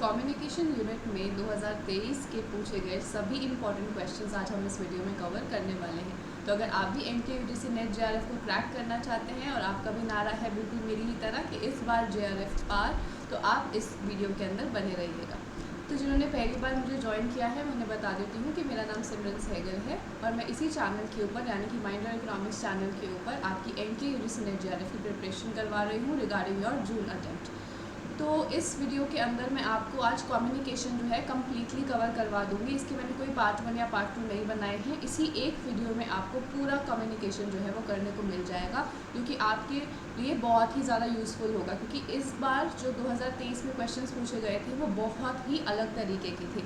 Communication unit में 2023 के पूछे गए सभी इंपॉर्टेंट क्वेश्चंस आज हम इस वीडियो में कवर करने वाले हैं। तो अगर आप भी एनटीए यूजीसी नेट जेआरएफ को क्रैक करना चाहते हैं और आपका भी नारा है बिल्कुल मेरी ही तरह कि इस बार जेआरएफ पार, तो आप इस वीडियो के अंदर बने रहिएगा। तो जिन्होंने पहली बार मुझे ज्वाइन किया है मैं उन्हें बता देती हूँ कि मेरा नाम सिमरन सहगल है और मैं इसी चैनल के ऊपर यानी कि माइंड और इकोनॉमिक्स चैनल के ऊपर आपकी एनटीए यूजीसी नेट जेआरएफ की प्रिपरेशन करवा रही हूँ रिगार्डिंग योर जून अटेम्प्ट। तो इस वीडियो के अंदर मैं आपको आज कम्युनिकेशन जो है कम्प्लीटली कवर करवा दूंगी। इसके मैंने कोई पार्ट 1 या पार्ट 2 नहीं बनाए हैं। इसी एक वीडियो में आपको पूरा कम्युनिकेशन जो है वो करने को मिल जाएगा, क्योंकि आपके लिए बहुत ही ज़्यादा यूज़फुल होगा। क्योंकि इस बार जो 2023 में क्वेश्चंस पूछे गए थे वो बहुत ही अलग तरीके के थे,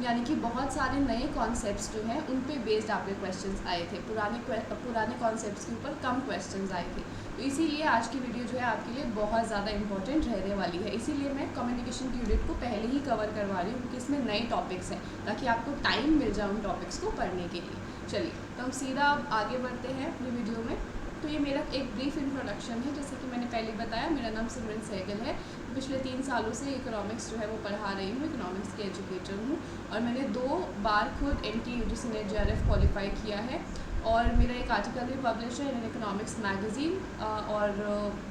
यानी कि बहुत सारे नए कॉन्सेप्ट्स जो हैं उन पे बेस्ड आपके क्वेश्चंस आए थे। पुराने कॉन्सेप्ट्स के ऊपर कम क्वेश्चंस आए थे। तो इसीलिए आज की वीडियो जो है आपके लिए बहुत ज़्यादा इंपॉर्टेंट रहने वाली है। इसीलिए मैं कम्युनिकेशन की यूनिट को पहले ही कवर करवा रही हूँ, क्योंकि इसमें नए टॉपिक्स हैं ताकि आपको टाइम मिल जाए उन टॉपिक्स को पढ़ने के लिए। चलिए तो हम सीधा आगे बढ़ते हैं अपनी वीडियो में। तो ये मेरा एक ब्रीफ इंट्रोडक्शन है। जैसे कि मैंने पहले बताया, मेरा नाम सिमरन सहगल है। पिछले 3 सालों से इकोनॉमिक्स जो है वो पढ़ा रही हूँ, इकोनॉमिक्स के एजुकेटर हूँ और मैंने 2 बार खुद NTA UGC net JRF qualify किया है। और मेरा एक आर्टिकल भी पब्लिश है इन इकोनॉमिक्स मैगज़ीन और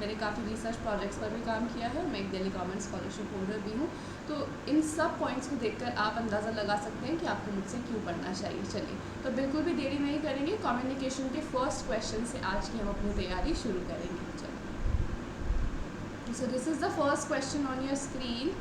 मैंने काफ़ी रिसर्च प्रोजेक्ट्स पर भी काम किया है। मैं एक दिल्ली गवर्नमेंट स्कॉलरशिप होल्डर भी हूँ। तो इन सब पॉइंट्स को देखकर आप अंदाज़ा लगा सकते हैं कि आपको मुझसे क्यों पढ़ना चाहिए। चलिए तो बिल्कुल भी देरी नहीं करेंगे, कम्युनिकेशन के फर्स्ट क्वेश्चन से आज की हम अपनी तैयारी शुरू करेंगे। चलिए, so this is the first question on your screen.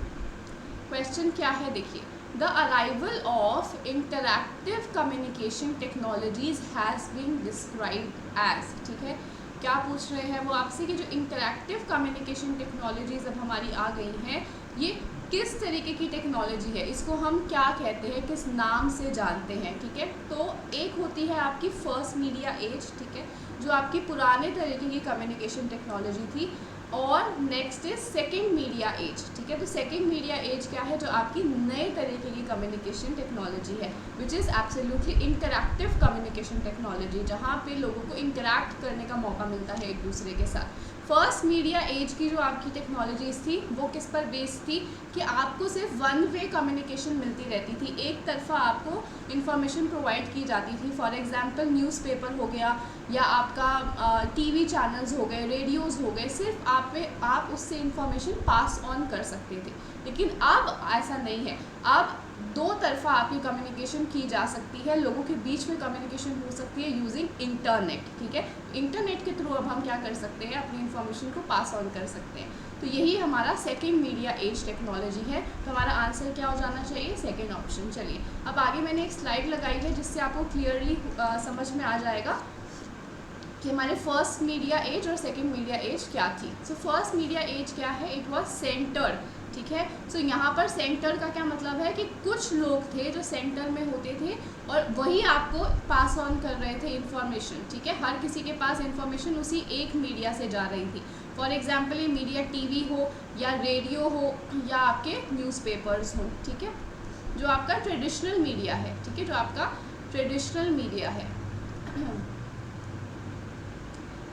Question क्या है देखिए, the arrival of interactive communication technologies has been described as. ठीक है, क्या पूछ रहे हैं वो आपसे कि जो इंटरैक्टिव कम्युनिकेशन टेक्नोलॉजीज अब हमारी आ गई हैं, ये किस तरीके की टेक्नोलॉजी है, इसको हम क्या कहते हैं, किस नाम से जानते हैं। ठीक है, तो एक होती है आपकी फर्स्ट मीडिया एज, ठीक है, जो आपकी पुराने तरीके की कम्युनिकेशन टेक्नोलॉजी थी। और next is second media age. ठीक है, तो सेकेंड मीडिया एज क्या है, जो आपकी नए तरीके की कम्युनिकेशन टेक्नोलॉजी है, which is absolutely interactive communication technology, जहाँ पे लोगों को इंटरैक्ट करने का मौका मिलता है एक दूसरे के साथ। फर्स्ट मीडिया एज की जो आपकी टेक्नोलॉजीज थी वो किस पर बेस्ड थी कि आपको सिर्फ वन वे कम्युनिकेशन मिलती रहती थी, एक तरफा आपको इन्फॉर्मेशन प्रोवाइड की जाती थी। फॉर एग्जांपल न्यूज़पेपर हो गया या आपका टीवी चैनल्स हो गए, रेडियोज़ हो गए, सिर्फ आप उससे इन्फॉर्मेशन पास ऑन कर सकते थे। लेकिन अब ऐसा नहीं है, अब 2 तरफा आपकी कम्युनिकेशन की जा सकती है, लोगों के बीच में कम्युनिकेशन हो सकती है यूजिंग इंटरनेट। ठीक है, इंटरनेट के थ्रू अब हम क्या कर सकते हैं, अपनी इन्फॉर्मेशन को पास ऑन कर सकते हैं। तो यही हमारा सेकेंड मीडिया एज टेक्नोलॉजी है। तो हमारा आंसर क्या हो जाना चाहिए, सेकेंड ऑप्शन। चलिए अब आगे मैंने एक स्लाइड लगाई है जिससे आपको क्लियरली समझ में आ जाएगा कि हमारे फर्स्ट मीडिया एज और सेकेंड मीडिया एज क्या थी। सो फर्स्ट मीडिया एज क्या है, इट वाज सेंटर्ड। ठीक है, सो यहाँ पर सेंटर का क्या मतलब है कि कुछ लोग थे जो सेंटर में होते थे और वही आपको पास ऑन कर रहे थे इन्फॉर्मेशन। ठीक है, हर किसी के पास इन्फॉर्मेशन उसी एक मीडिया से जा रही थी। फॉर एग्जाम्पल ये मीडिया टीवी हो या रेडियो हो या आपके न्यूज़पेपर्स हो। ठीक है, जो आपका ट्रेडिशनल मीडिया है। ठीक है, जो आपका ट्रेडिशनल मीडिया है।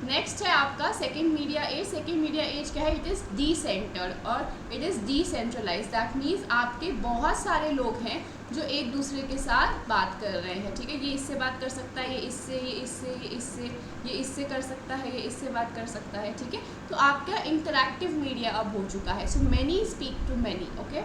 नेक्स्ट है आपका second media age. Second media age क्या है, इट इज़ डीसेंटर्ड और it is decentralise. That means आपके बहुत सारे लोग हैं जो एक दूसरे के साथ बात कर रहे हैं। ठीक है, ये इससे बात कर सकता है, ये इससे, ये इससे, ये इससे, ये इससे कर सकता है, ये इससे बात कर सकता है। ठीक है, तो आपका इंटरैक्टिव मीडिया अब हो चुका है। So many speak to many. Okay,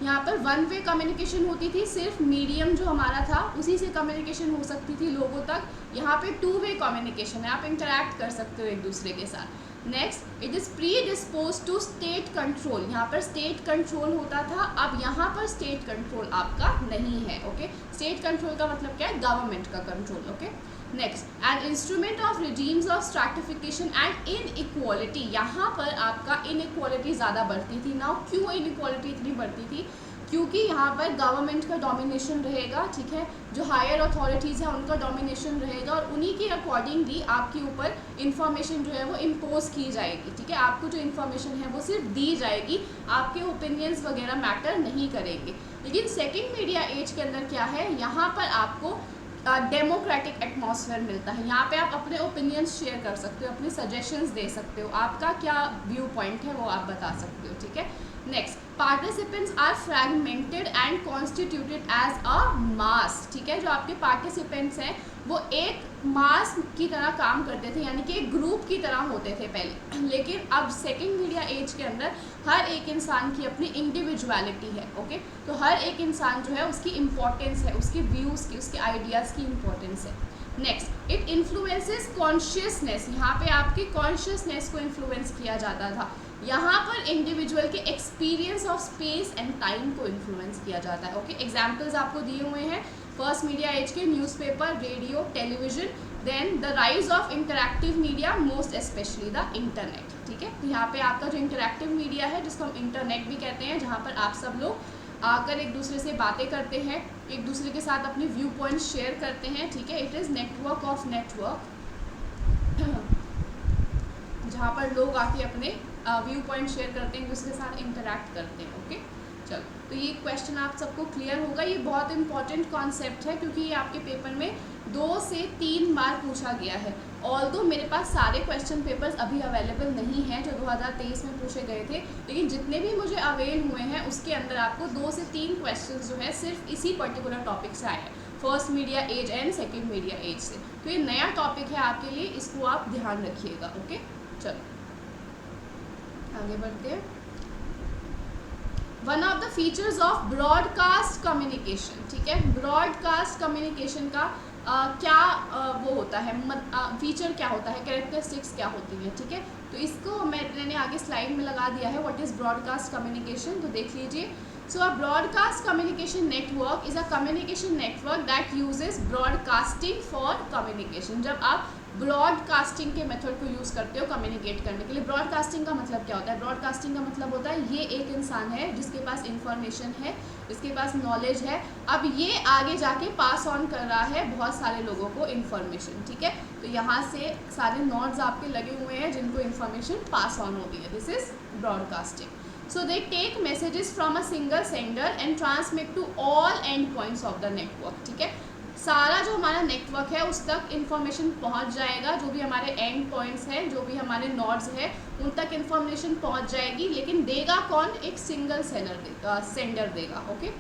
यहाँ पर वन वे कम्युनिकेशन होती थी, सिर्फ मीडियम जो हमारा था उसी से कम्युनिकेशन हो सकती थी लोगों तक। यहाँ पे 2 वे कम्युनिकेशन है, आप इंटरैक्ट कर सकते हो एक दूसरे के साथ। Next, it is predispose to state control. यहाँ पर स्टेट कंट्रोल होता था, अब यहाँ पर स्टेट कंट्रोल आपका नहीं है। ओके, स्टेट कंट्रोल का मतलब क्या है, गवर्नमेंट का control. Okay, next, an instrument of regimes of stratification and inequality. यहाँ पर आपका इनइक्वालिटी ज़्यादा बढ़ती थी। नाउ क्यों इनइक्वालिटी इतनी बढ़ती थी, क्योंकि यहाँ पर गवर्नमेंट का डोमिनेशन रहेगा। ठीक है, जो हायर अथॉरिटीज़ हैं उनका डोमिनेशन रहेगा और उन्हीं के अकॉर्डिंगली आपके ऊपर इन्फॉर्मेशन जो है वो इम्पोज की जाएगी। ठीक है, आपको जो इन्फॉर्मेशन है वो सिर्फ दी जाएगी, आपके ओपिनियंस वगैरह मैटर नहीं करेंगे। लेकिन सेकेंड मीडिया एज के अंदर क्या है, यहाँ पर आपको डेमोक्रेटिक एटमॉस्फेयर मिलता है। यहाँ पे आप अपने ओपिनियंस शेयर कर सकते हो, अपने सजेशंस दे सकते हो, आपका क्या व्यू पॉइंट है वो आप बता सकते हो। ठीक है, next, participants are fragmented and constituted as a mass, ठीक है। जो आपके पार्टिसिपेंट्स हैं वो एक मास की तरह काम करते थे, यानी कि एक ग्रुप की तरह होते थे पहले, लेकिन अब सेकेंड मीडिया एज के अंदर हर एक इंसान की अपनी इंडिविजुअलिटी है, ओके। तो हर एक इंसान जो है उसकी इम्पोर्टेंस है, उसके व्यूज़ की, उसके आइडियाज़ की इम्पोर्टेंस है। नेक्स्ट, इट इन्फ्लुएंसेस कॉन्शियसनेस, यहाँ पे आपकी कॉन्शियसनेस को इन्फ्लुएंस किया जाता था। यहाँ पर इंडिविजुअल के experience of space and time को इन्फ्लुएंस किया जाता है, ओके। एग्जाम्पल्स आपको दिए हुए हैं फर्स्ट मीडिया एज के, newspaper, radio, television, then the rise of interactive media, most specially the internet, ठीक है। तो यहाँ पे आपका जो इंटरैक्टिव मीडिया है, जिसको हम इंटरनेट भी कहते हैं, जहाँ पर आप सब लोग आकर एक दूसरे से बातें करते हैं, एक दूसरे के साथ अपने व्यू पॉइंट शेयर करते हैं, ठीक है। It is network of network, जहाँ पर लोग आके अपने व्यू पॉइंट शेयर करते हैं, एक दूसरे के साथ इंटरैक्ट करते हैं, ओके। चलो, तो ये क्वेश्चन आप सबको क्लियर होगा। ये बहुत इंपॉर्टेंट कॉन्सेप्ट है क्योंकि ये आपके पेपर में 2 से 3 बार पूछा गया है। ऑल्दो मेरे पास सारे क्वेश्चन पेपर्स अभी अवेलेबल नहीं हैं जो 2023 में पूछे गए थे, लेकिन जितने भी मुझे अवेल हुए हैं उसके अंदर आपको 2 से 3 क्वेश्चन जो है सिर्फ इसी पर्टिकुलर टॉपिक से आए हैं, first media age and second media age से। तो ये नया टॉपिक है आपके लिए, इसको आप ध्यान रखिएगा, ओके। चलो आगे बढ़ते हैं। One of the features of broadcast communication, ठीक है। ब्रॉडकास्ट कम्युनिकेशन का वो होता है, फीचर क्या होता है, कैरेक्टरिस्टिक्स क्या होती हैं, ठीक है। तो इसको मैंने आगे स्लाइड में लगा दिया है, व्हाट इज़ ब्रॉडकास्ट कम्युनिकेशन, तो देख लीजिए। So a broadcast communication network is a communication network that uses broadcasting for communication. जब आप ब्रॉडकास्टिंग के मेथड को यूज़ करते हो कम्युनिकेट करने के लिए। ब्रॉडकास्टिंग का मतलब क्या होता है? ब्रॉडकास्टिंग का मतलब होता है ये एक इंसान है जिसके पास इंफॉर्मेशन है, जिसके पास नॉलेज है, अब ये आगे जाके पास ऑन कर रहा है बहुत सारे लोगों को इन्फॉर्मेशन, ठीक है। तो यहाँ से सारे नोड्स आपके लगे हुए हैं जिनको इन्फॉर्मेशन पास ऑन होती है, this is broadcasting. So they take messages from a single sender and transmit to all end points of the network, ठीक है। सारा जो हमारा नेटवर्क है उस तक इन्फॉर्मेशन पहुंच जाएगा, जो भी हमारे एंड पॉइंट्स हैं, जो भी हमारे नोड्स हैं, उन तक इन्फॉर्मेशन पहुंच जाएगी, लेकिन देगा कौन? एक सिंगल सेंडर देगा, okay.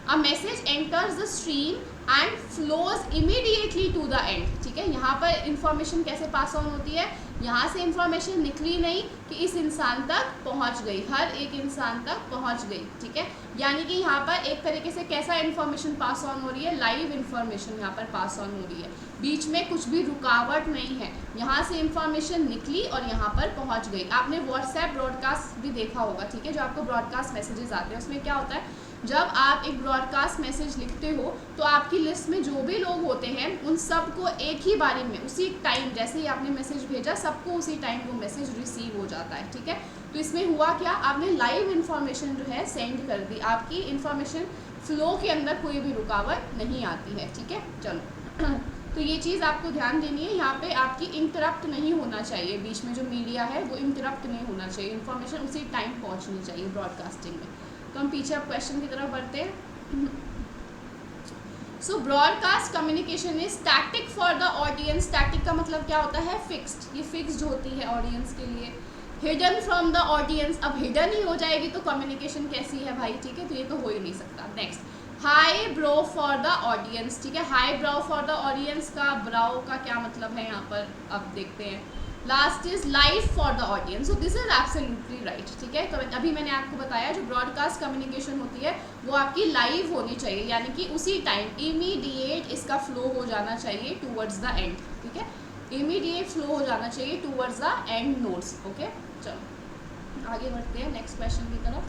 A message enters the stream and flows immediately to the end, ठीक है। यहाँ पर इंफॉर्मेशन कैसे पास ऑन होती है? यहाँ से इंफॉर्मेशन निकली नहीं कि इस इंसान तक पहुँच गई, हर एक इंसान तक पहुँच गई, ठीक है। यानी कि यहाँ पर एक तरीके से कैसा इंफॉर्मेशन पास ऑन हो रही है? लाइव इंफॉर्मेशन यहाँ पर पास ऑन हो रही है, बीच में कुछ भी रुकावट नहीं है, यहाँ से इंफॉर्मेशन निकली और यहाँ पर पहुँच गई। आपने व्हाट्सएप ब्रॉडकास्ट भी देखा होगा, ठीक है, जो आपको ब्रॉडकास्ट मैसेजेस आते हैं, उसमें क्या होता है, जब आप एक ब्रॉडकास्ट मैसेज लिखते हो तो आपकी लिस्ट में जो भी लोग होते हैं उन सबको एक ही बारी में उसी टाइम, जैसे ही आपने मैसेज भेजा, सबको उसी टाइम वो मैसेज रिसीव हो जाता है, ठीक है। तो इसमें हुआ क्या? आपने लाइव इन्फॉर्मेशन जो है सेंड कर दी, आपकी इन्फॉर्मेशन फ्लो के अंदर कोई भी रुकावट नहीं आती है, ठीक है। चलो तो ये चीज़ आपको ध्यान देनी है, यहाँ पे आपकी इंटरप्ट नहीं होना चाहिए, बीच में जो मीडिया है वो इंटरप्ट नहीं होना चाहिए, इन्फॉर्मेशन उसी टाइम पहुँचनी चाहिए ब्रॉडकास्टिंग में। तो हम पीछे अब क्वेश्चन की तरफ बढ़ते हैं। So broadcast communication is static for the audience. Static का मतलब क्या होता है? फिक्स्ड, ये फिक्स्ड होती है ऑडियंस के लिए। हिडन फ्रॉम द ऑडियंस, अब हिडन ही हो जाएगी तो कम्युनिकेशन कैसी है भाई, ठीक है, तो ये तो हो ही नहीं सकता। Next, high bro for the audience, ठीक है। High brow for the audience का ब्राउ का क्या मतलब है यहाँ पर, अब देखते हैं। Last is live for the audience, so this is absolutely right, ठीक है। तो अभी मैंने आपको बताया जो ब्रॉडकास्ट कम्युनिकेशन होती है वो आपकी लाइव होनी चाहिए, यानी कि उसी टाइम इमीडिएट इसका फ्लो हो जाना चाहिए टूवर्ड्स द एंड, ठीक है। इमीडिएट फ्लो हो जाना चाहिए towards the end nodes, okay. चलो आगे बढ़ते हैं नेक्स्ट क्वेश्चन की तरफ।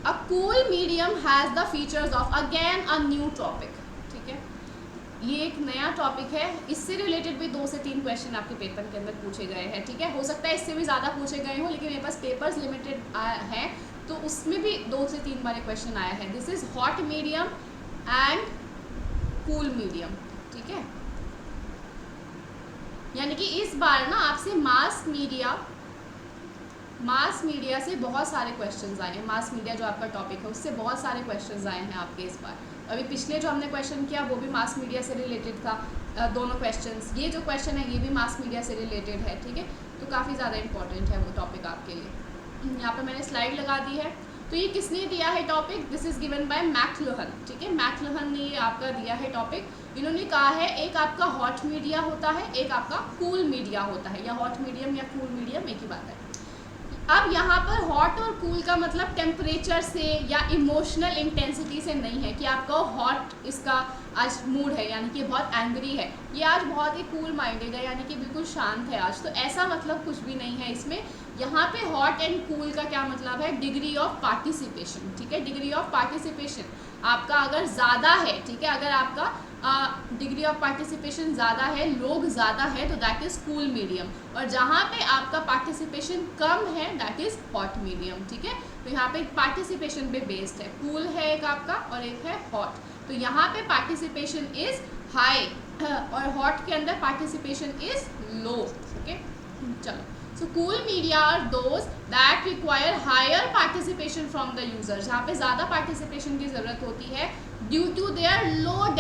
A cool medium has the features of, again a new topic, ठीक है, ये एक नया टॉपिक है, इससे रिलेटेड भी 2 से 3 क्वेश्चन आपके पेपर के अंदर पूछे गए हैं, ठीक है। हो सकता है इससे भी ज़्यादा पूछे गए हों, लेकिन मेरे पास पेपर्स लिमिटेड हैं तो उसमें भी 2 से 3 बार क्वेश्चन आया है। This is hot medium and cool medium, ठीक है। यानी कि इस बार ना आपसे मास मीडिया से बहुत सारे क्वेश्चंस आए हैं। मास मीडिया जो आपका टॉपिक है उससे बहुत सारे क्वेश्चंस आए हैं आपके इस बार। अभी पिछले जो हमने क्वेश्चन किया वो भी मास मीडिया से रिलेटेड था, दोनों क्वेश्चंस। ये जो क्वेश्चन है ये भी मास मीडिया से रिलेटेड है, ठीक है। तो काफ़ी ज़्यादा इंपॉर्टेंट है वो टॉपिक आपके लिए। यहाँ पे मैंने स्लाइड लगा दी है। तो ये किसने दिया है topic? This is given by McLuhan, ठीक है, मैकलुहन ने ये आपका दिया है टॉपिक। इन्होंने कहा है एक आपका हॉट मीडिया होता है, एक आपका कूल मीडिया होता है, या हॉट मीडियम या कूल मीडियम एक ही बात है। अब यहाँ पर हॉट और कूल का मतलब टेम्परेचर से या इमोशनल इंटेंसिटी से नहीं है कि आपका हॉट इसका आज मूड है यानी कि बहुत एंग्री है, ये आज बहुत ही कूल माइंडेड है यानी कि बिल्कुल शांत है आज, तो ऐसा मतलब कुछ भी नहीं है इसमें। यहाँ पे हॉट एंड कूल का क्या मतलब है? डिग्री ऑफ पार्टिसिपेशन, ठीक है, डिग्री ऑफ पार्टिसिपेशन आपका अगर ज़्यादा है, ठीक है, अगर आपका डिग्री ऑफ पार्टिसिपेशन ज़्यादा है, लोग ज़्यादा है, तो दैट इज़ कूल मीडियम, और जहाँ पे आपका पार्टिसिपेशन कम है दैट इज़ हॉट मीडियम, ठीक है। तो यहाँ पे पार्टिसिपेशन पे बेस्ड है, कूल है एक आपका और एक है हॉट। तो यहाँ पे पार्टिसिपेशन इज़ हाई और हॉट के अंदर पार्टिसिपेशन इज़ लो, ओके। चलो, so cool media are those that require higher participation from the users, जहाँ पे ज़्यादा पार्टिसिपेशन की ज़रूरत होती है due to their low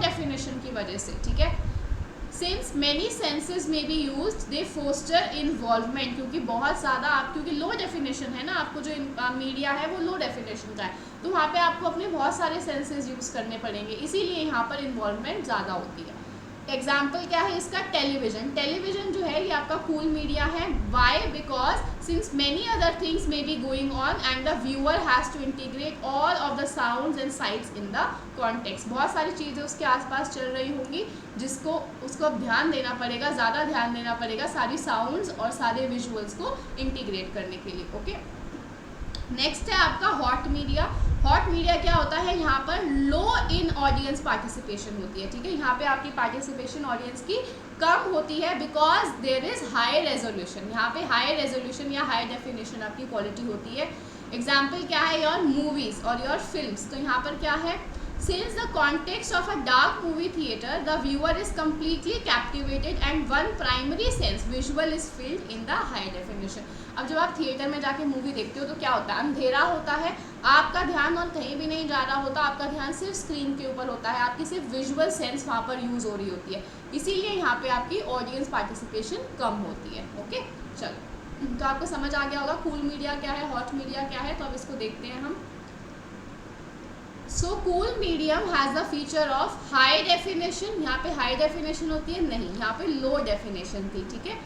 definition की वजह से, ठीक है। Since many senses may be used, they foster involvement, क्योंकि बहुत ज़्यादा आप, क्योंकि लो डेफिनेशन है ना, आपको जो मीडिया है वो लो डेफिनेशन का है, तो वहाँ पे आपको अपने बहुत सारे सेंसेस यूज़ करने पड़ेंगे, इसीलिए यहाँ पर इन्वॉल्वमेंट ज़्यादा होती है। एग्जाम्पल क्या है इसका? टेलीविजन। टेलीविजन जो है ये आपका कूल मीडिया है। Why? Because since many other things may be going on and the viewer has to integrate all of the sounds and sights in the context. बहुत सारी चीज़ें उसके आसपास चल रही होंगी जिसको उसको ध्यान देना पड़ेगा, ज़्यादा ध्यान देना पड़ेगा सारी साउंड्स और सारे विजुअल्स को इंटीग्रेट करने के लिए, ओके। नेक्स्ट है आपका हॉट मीडिया। हॉट मीडिया क्या होता है? यहाँ पर लो इन ऑडियंस पार्टिसिपेशन होती है, ठीक है, यहाँ पे आपकी पार्टिसिपेशन ऑडियंस की कम होती है because there is high resolution. यहाँ पे हाई रेजोल्यूशन या हाई डेफिनेशन आपकी क्वालिटी होती है। एग्जाम्पल क्या है? योर मूवीज और योर फिल्म्स। तो यहाँ पर क्या है? Since the context of a dark movie theater, the viewer is completely captivated and one primary sense, visual, is filled in the high definition. अब जब आप थिएटर में जाके मूवी देखते हो तो क्या होता है? अंधेरा होता है, आपका ध्यान और कहीं भी नहीं जा रहा होता, आपका ध्यान सिर्फ स्क्रीन के ऊपर होता है, आपकी सिर्फ विजुअल सेंस वहाँ पर यूज़ हो रही होती है, इसीलिए यहाँ पे आपकी ऑडियंस पार्टिसिपेशन कम होती है, ओके। चलो, तो आपको समझ आ गया होगा कूल मीडिया क्या है, हॉट मीडिया क्या है, तो अब इसको देखते हैं हम। So cool medium has the feature of high definition. यहाँ पे हाई डेफिनेशन होती है नहीं, यहाँ पे लो डेफिनेशन थी, ठीक है।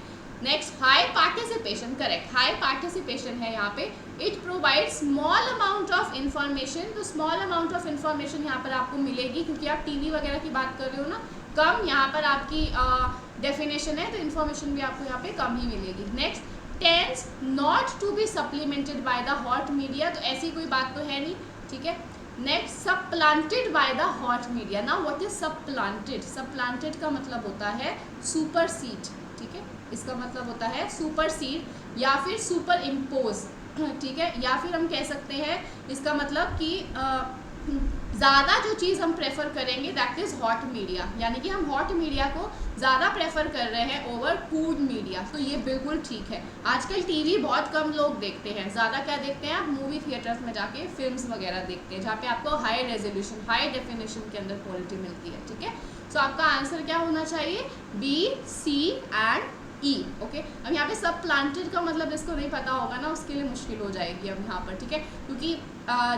Next, high participation, correct, high participation है यहाँ पे। It provide small amount of information. तो स्मॉल अमाउंट ऑफ इन्फॉर्मेशन यहाँ पर आपको मिलेगी क्योंकि आप टीवी वगैरह की बात कर रहे हो ना, कम यहाँ पर आपकी डेफिनेशन है तो इन्फॉर्मेशन भी आपको यहाँ पे कम ही मिलेगी। Next, tends not to be supplemented by the hot media. तो ऐसी कोई बात तो है नहीं, ठीक है। Next, supplanted by the hot media. ना व्हाट इज सप्लांटेड? सप्लांटेड का मतलब होता है सुपरसीड, ठीक है, इसका मतलब होता है सुपरसीड या फिर सुपर इम्पोज, ठीक है, या फिर हम कह सकते हैं इसका मतलब कि ज़्यादा जो चीज़ हम प्रेफर करेंगे दैट इज़ हॉट मीडिया, यानी कि हम हॉट मीडिया को ज़्यादा प्रेफर कर रहे हैं ओवर कूल मीडिया। तो ये बिल्कुल ठीक है। आजकल टीवी बहुत कम लोग देखते हैं, ज़्यादा क्या देखते हैं आप? मूवी थिएटर्स में जाके फिल्म्स वगैरह देखते हैं जहाँ पे आपको हाई रेजोल्यूशन, हाई डेफिनेशन के अंदर क्वालिटी मिलती है, ठीक है। सो आपका आंसर क्या होना चाहिए? B, C and E, okay. अब यहाँ पे सब प्लांटेड का मतलब जिसको नहीं पता होगा ना उसके लिए मुश्किल हो जाएगी अब यहाँ पर, ठीक है, क्योंकि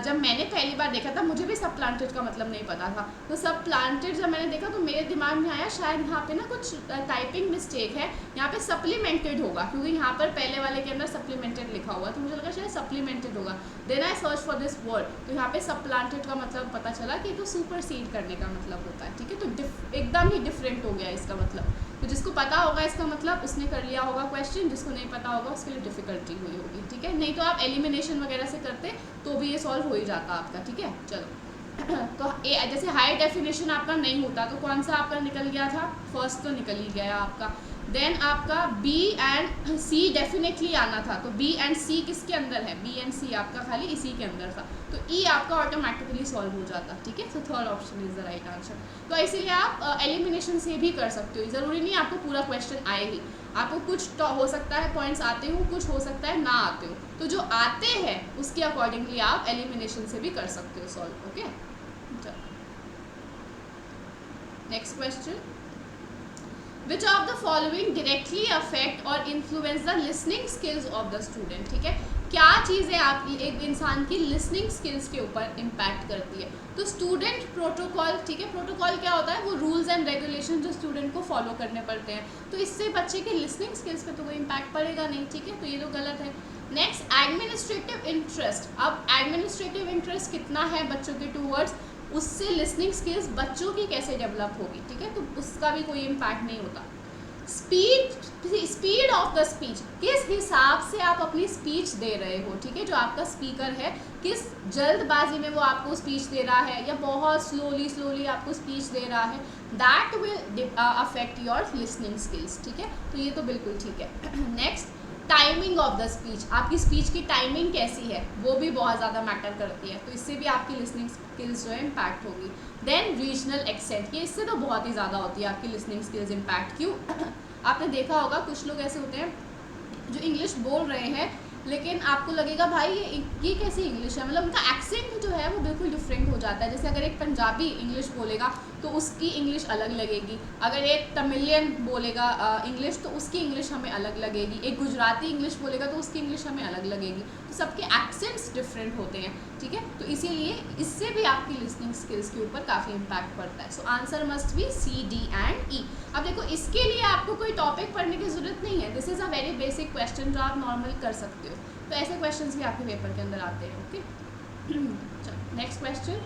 जब मैंने पहली बार देखा था मुझे भी सब प्लांटेड का मतलब नहीं पता था। तो सब प्लांटेड जब मैंने देखा तो मेरे दिमाग में आया शायद यहाँ पे ना कुछ टाइपिंग मिस्टेक है, यहाँ पे सप्लीमेंटेड होगा क्योंकि यहाँ पर पहले वाले के अंदर सप्लीमेंटेड लिखा हुआ, तो मुझे लगा शायद सप्लीमेंटेड होगा। Then I search for this word, तो यहाँ पे सब प्लांटेड का मतलब पता चला कि तो सुपरसीड करने का मतलब होता है, ठीक है। तो एकदम ही डिफरेंट हो गया इसका मतलब। तो जिसको पता होगा इसका मतलब उसने कर लिया होगा क्वेश्चन, जिसको नहीं पता होगा उसके लिए डिफिकल्टी हुई होगी, ठीक है। नहीं तो आप एलिमिनेशन वगैरह से करते तो भी ये सॉल्व हो ही जाता आपका, ठीक है। चलो, तो जैसे हाई डेफिनेशन आपका नहीं होता तो कौन सा आपका निकल गया था? फर्स्ट तो निकल ही गया आपका। देन आपका बी एंड सी डेफिनेटली आना था, तो बी एंड सी किसके अंदर है? बी एंड सी आपका खाली इसी के अंदर था, तो ई आपका ऑटोमेटिकली सॉल्व हो जाता, ठीक है। So third option is the right answer. तो इसीलिए आप एलिमिनेशन से भी कर सकते हो, ज़रूरी नहीं आपको पूरा क्वेश्चन आए ही, आपको कुछ तो हो सकता है पॉइंट्स आते हो, कुछ हो सकता है ना आते हो, तो जो आते हैं उसके अकॉर्डिंगली आप एलिमिनेशन से भी कर सकते हो solve, okay. Next question, which of the following directly affect और influence the listening skills of the student, ठीक है, क्या चीज़ें आप एक इंसान की लिसनिंग स्किल्स के ऊपर इम्पैक्ट करती है। तो स्टूडेंट प्रोटोकॉल, ठीक है, प्रोटोकॉल क्या होता है, वो रूल्स एंड रेगुलेशन जो स्टूडेंट को फॉलो करने पड़ते हैं, तो इससे बच्चे के लिसनिंग स्किल्स पे तो कोई इम्पैक्ट पड़ेगा नहीं, ठीक है, तो ये तो गलत है। Next, administrative interest. अब एडमिनिस्ट्रेटिव इंटरेस्ट कितना है बच्चों के टूवर्ड्स, उससे लिसनिंग स्किल्स बच्चों की कैसे डेवलप होगी, ठीक है, तो उसका भी कोई इम्पैक्ट नहीं होता। स्पीड ऑफ द स्पीच, किस हिसाब से आप अपनी स्पीच दे रहे हो, ठीक है, जो आपका स्पीकर है किस जल्दबाजी में वो आपको स्पीच दे रहा है या बहुत स्लोली आपको स्पीच दे रहा है, that will affect your listening skills, ठीक है, तो ये तो बिल्कुल ठीक है। Next, timing of the speech, आपकी स्पीच की टाइमिंग कैसी है वो भी बहुत ज़्यादा मैटर करती है, तो इससे भी आपकी लिसनिंग स्किल्स जो है इम्पैक्ट होगी। देन रीजनल एक्सेंट, ये इससे तो बहुत ही ज़्यादा होती है आपकी लिसनिंग स्किल्स इम्पैक्ट। क्यों? आपने देखा होगा कुछ लोग ऐसे होते हैं जो इंग्लिश बोल रहे हैं लेकिन आपको लगेगा भाई ये कैसी इंग्लिश है, मतलब उनका एक्सेंट जो है वो बिल्कुल डिफरेंट हो जाता है। जैसे अगर एक पंजाबी इंग्लिश बोलेगा तो उसकी इंग्लिश अलग लगेगी, अगर एक तमिलियन बोलेगा इंग्लिश तो उसकी इंग्लिश हमें अलग लगेगी, एक गुजराती इंग्लिश बोलेगा तो उसकी इंग्लिश हमें अलग लगेगी, तो सबके एक्सेंट्स डिफरेंट होते हैं, ठीक है, तो इसीलिए इससे भी आपकी लिसनिंग स्किल्स के ऊपर काफ़ी इम्पैक्ट पड़ता है। So answer must be C, D and E. अब देखो इसके लिए आपको कोई टॉपिक पढ़ने की ज़रूरत नहीं है, this is a very basic question जो आप नॉर्मल कर सकते हो, तो ऐसे क्वेश्चंस भी आपके पेपर के अंदर आते हैं, ओके। चलो next question,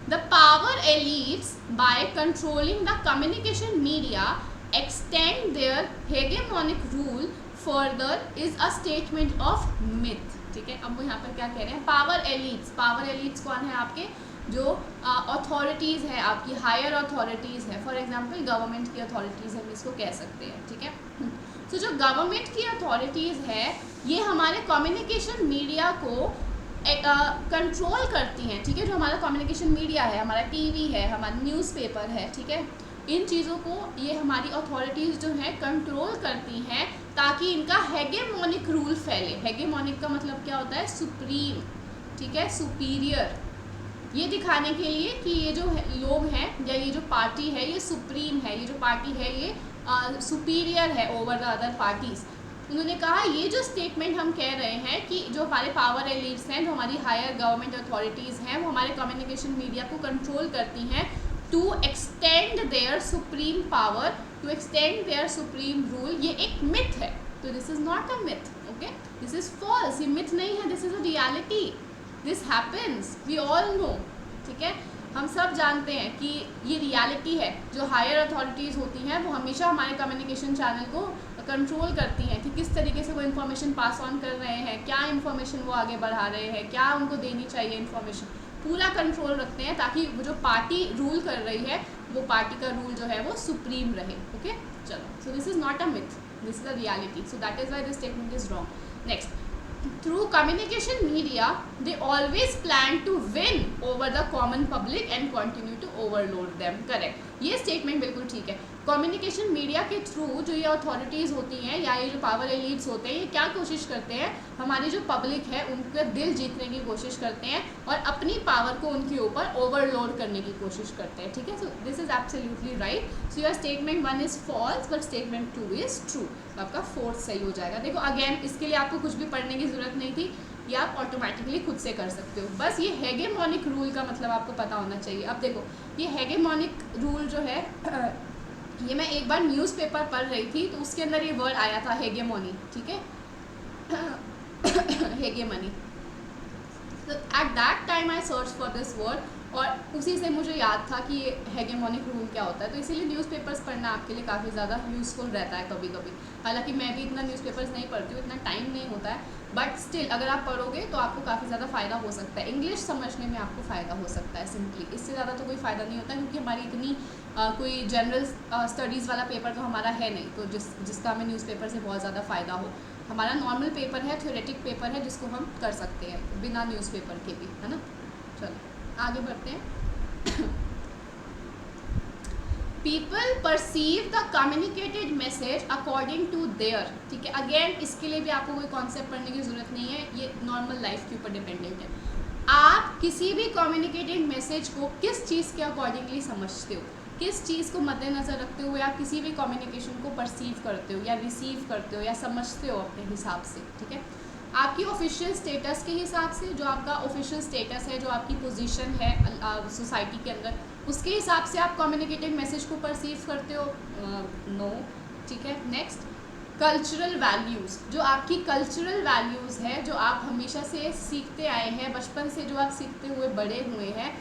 the power elites by controlling the communication media extend their hegemonic rule further is a statement of myth, ठीक है। अब वो यहाँ पर क्या कह रहे हैं, पावर एलीट्स कौन है, आपके जो अथॉरिटीज़ है, आपकी हायर अथॉरिटीज़ है, फॉर एग्जांपल गवर्नमेंट की अथॉरिटीज़ हम इसको कह सकते हैं, ठीक है। तो जो गवर्नमेंट की अथॉरिटीज़ है ये हमारे कम्युनिकेशन मीडिया को कंट्रोल करती हैं, ठीक है, जो हमारा कम्युनिकेशन मीडिया है, हमारा टीवी है, हमारा न्यूज़पेपर है, ठीक है, इन चीज़ों को ये हमारी अथॉरिटीज़ जो हैं कंट्रोल करती हैं ताकि इनका हेगेमोनिक रूल फैले। हेगेमोनिक का मतलब क्या होता है, सुप्रीम, ठीक है, सुपीरियर, ये दिखाने के लिए कि ये जो लोग हैं या ये जो पार्टी है ये सुप्रीम है, ये जो पार्टी है ये सुपीरियर है ओवर द अदर पार्टीज़। उन्होंने कहा ये जो स्टेटमेंट हम कह रहे हैं कि जो हमारे पावर एलीट्स हैं, जो हमारी हायर गवर्नमेंट अथॉरिटीज़ हैं, वो हमारे कम्युनिकेशन मीडिया को कंट्रोल करती हैं to extend their supreme power, to extend their supreme rule, ये एक मिथ है, तो this is not a myth, okay, this is false, ये मिथ नहीं है, this is a reality, this happens, we all know, ठीक है, हम सब जानते हैं कि ये रियलिटी है। जो हायर अथॉरिटीज़ होती हैं वो हमेशा हमारे कम्युनिकेशन चैनल को कंट्रोल करती हैं कि किस तरीके से वो इन्फॉर्मेशन पास ऑन कर रहे हैं, क्या इन्फॉर्मेशन वो आगे बढ़ा रहे हैं, क्या उनको देनी चाहिए इन्फॉर्मेशन, पूरा कंट्रोल रखते हैं ताकि वो जो पार्टी रूल कर रही है वो पार्टी का रूल जो है वो सुप्रीम रहे, ओके। चलो, सो this is not a myth, this is a reality, so that is why this statement is wrong. Next, through communication media they always plan to win over the common public and continue to overload them, correct, ये statement बिल्कुल ठीक है। Communication media के through जो ये authorities होती हैं या ये जो पावर एलीट्स होते हैं ये क्या कोशिश करते हैं, हमारी जो पब्लिक है उनका दिल जीतने की कोशिश करते हैं और अपनी पावर को उनके ऊपर ओवरलोड करने की कोशिश करते हैं, ठीक है। So this is absolutely right, so your statement 1 is false but statement 2 is true, आपका 4th सही हो जाएगा। देखो अगेन इसके लिए आपको कुछ भी पढ़ने की ज़रूरत नहीं थी, ये आप ऑटोमेटिकली खुद से कर सकते हो, बस ये हेगेमोनिक रूल का मतलब आपको पता होना चाहिए। अब देखो ये हेगेमोनिक रूल जो है ये मैं एक बार न्यूज़पेपर पढ़ रही थी तो उसके अंदर ये वर्ड आया था हेगेमोनी, ठीक है, हेगेमनी, तो at that time I search for this word और उसी से मुझे याद था कि ये हेगेमोनिक रूल क्या होता है, तो इसीलिए न्यूज़पेपर्स पढ़ना आपके लिए काफ़ी ज़्यादा यूज़फुल रहता है कभी कभी। हालांकि मैं भी इतना न्यूज़पेपर्स नहीं पढ़ती हूँ, इतना टाइम नहीं होता है, बट स्टिल अगर आप पढ़ोगे तो आपको काफ़ी ज़्यादा फ़ायदा हो सकता है, इंग्लिश समझने में आपको फ़ायदा हो सकता है सिंपली, इससे ज़्यादा तो कोई फ़ायदा नहीं होता क्योंकि हमारी इतनी कोई जनरल स्टडीज़ वाला पेपर तो हमारा है नहीं, तो जिसका हमें न्यूज़पेपर से बहुत ज़्यादा फ़ायदा हो। हमारा नॉर्मल पेपर है, थ्योरेटिक पेपर है जिसको हम कर सकते हैं बिना न्यूज़पेपर के भी, है ना। चलो आगे बढ़ते हैं। People perceive the communicated message according to their, ठीक है, अगेन इसके लिए भी आपको कोई कॉन्सेप्ट पढ़ने की ज़रूरत नहीं है, ये नॉर्मल लाइफ के ऊपर डिपेंडेंट है। आप किसी भी कम्युनिकेटेड मैसेज को किस चीज़ के अकॉर्डिंगली समझते हो, किस चीज़ को मद्देनज़र रखते हुए आप किसी भी कम्युनिकेशन को परसीव करते हो या रिसीव करते हो या समझते हो अपने हिसाब से, ठीक है। आपकी ऑफिशियल स्टेटस के हिसाब से, जो आपका ऑफिशियल स्टेटस है, जो आपकी पोजीशन है सोसाइटी के अंदर, उसके हिसाब से आप कम्युनिकेटेड मैसेज को परसीव करते हो, नो, ठीक है। नेक्स्ट, कल्चरल वैल्यूज़, जो आपकी कल्चरल वैल्यूज़ है, जो आप हमेशा से सीखते आए हैं, बचपन से जो आप सीखते हुए बड़े हुए हैं,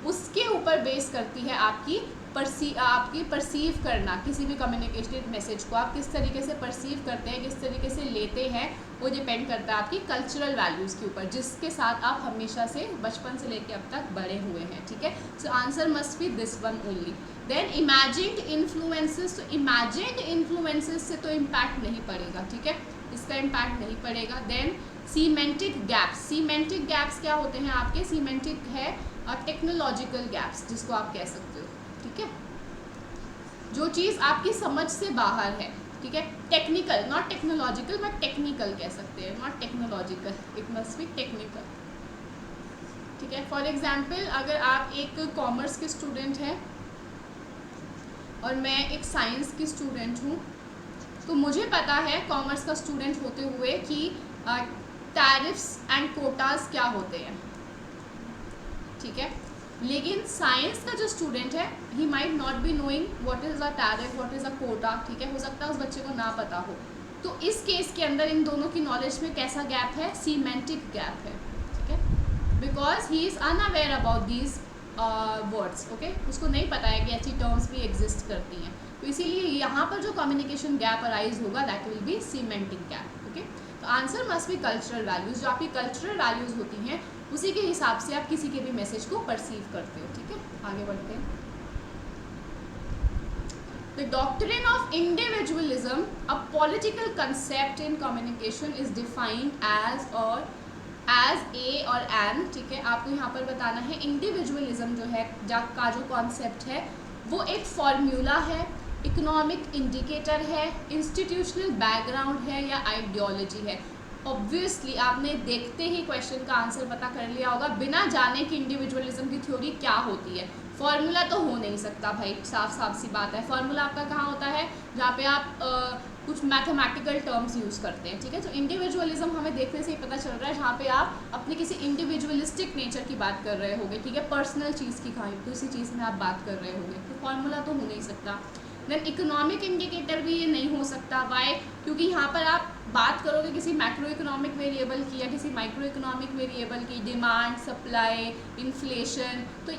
उसके ऊपर बेस करती है आपकी परसीव करना किसी भी कम्युनिकेटेड मैसेज को। आप किस तरीके से परसीव करते हैं, किस तरीके से लेते हैं, वो डिपेंड करता है आपकी कल्चरल वैल्यूज़ के ऊपर, जिसके साथ आप हमेशा से बचपन से लेकर अब तक बड़े हुए हैं, ठीक है। So answer must be this one only. Then imagined influences, तो इमेजिन्ड इन्फ्लुएंसेस से तो इम्पैक्ट नहीं पड़ेगा, ठीक है, इसका इम्पैक्ट नहीं पड़ेगा। Then semantic gaps, semantic gaps क्या होते हैं आपके, सीमेंटिक है टेक्नोलॉजिकल गैप्स जिसको आप कह सकते हो, ठीक है, जो चीज़ आपकी समझ से बाहर है, ठीक है। Technical, not technological, but technical कह सकते हैं, not technological, it must be technical, ठीक है। फॉर एग्जाम्पल, अगर आप एक कॉमर्स के स्टूडेंट हैं और मैं एक साइंस की स्टूडेंट हूँ, तो मुझे पता है कॉमर्स का स्टूडेंट होते हुए कि टैरिफ्स एंड कोटास क्या होते हैं, ठीक है। लेकिन साइंस का जो स्टूडेंट है, he might not be knowing what is a tariff, what is a quota, ठीक है, हो सकता है उस बच्चे को ना पता हो। तो इस केस के अंदर इन दोनों की नॉलेज में कैसा गैप है, सीमेंटिक गैप है, ठीक है, because he is unaware about these words, okay, उसको नहीं पता है कि ऐसी टर्म्स भी एग्जिस्ट करती हैं। तो इसीलिए यहाँ पर जो कम्युनिकेशन गैप अराइज होगा, that will be semantic gap, okay. तो answer must be cultural values, जो आपकी कल्चरल वैल्यूज़ होती हैं उसी के हिसाब से आप किसी के भी मैसेज को परसीव करते हो, ठीक है। आगे बढ़ते हैं। The doctrine of individualism, a political concept in communication, is defined as और एज ए और एन, ठीक है। आपको यहाँ पर बताना है इंडिविजुअलिज्म जो है का जो कॉन्सेप्ट है वो एक फॉर्मूला है, इकोनॉमिक इंडिकेटर है, इंस्टीट्यूशनल बैकग्राउंड है या आइडियोलॉजी है। ऑब्वियसली आपने देखते ही क्वेश्चन का आंसर पता कर लिया होगा, बिना जाने कि इंडिविजुअलिज्म की थ्योरी क्या होती है। फॉर्मूला तो हो नहीं सकता भाई, साफ साफ सी बात है। फॉर्मूला आपका कहाँ होता है, जहाँ पे आप कुछ मैथमेटिकल टर्म्स यूज़ करते हैं, ठीक है। तो इंडिविजुअलिज्म हमें देखने से ही पता चल रहा है, जहाँ पे आप अपने किसी इंडिविजुअलिस्टिक नेचर की बात कर रहे होगे, ठीक है, पर्सनल चीज़ की किसी चीज़ में आप बात कर रहे होगे, तो फॉर्मूला तो हो नहीं सकता। देन इकोनॉमिक इंडिकेटर भी ये नहीं हो सकता, वाई, क्योंकि यहाँ पर आप बात करोगे किसी मैक्रो इकोनॉमिक वेरिएबल की या किसी माइक्रो इकोनॉमिक वेरिएबल की, डिमांड, सप्लाई, इन्फ्लेशन, तो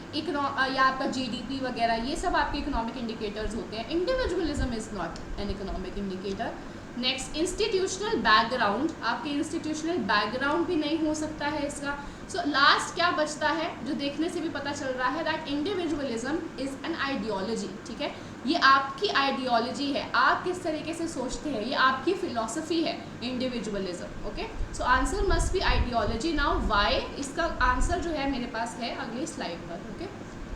या आपका जीडीपी वगैरह, ये सब आपके इकोनॉमिक इंडिकेटर्स होते हैं। Individualism is not an economic indicator. Next, institutional background, आपके इंस्टीट्यूशनल बैकग्राउंड भी नहीं हो सकता है इसका। सो लास्ट क्या बचता है, जो देखने से भी पता चल रहा है, that individualism is an ideology, ठीक है। ये आपकी आइडियोलॉजी है, आप किस तरीके से सोचते हैं, ये आपकी फिलॉसफी है individualism, okay. So answer must be ideology. Now why, इसका आंसर जो है मेरे पास है अगली स्लाइड पर, ओके।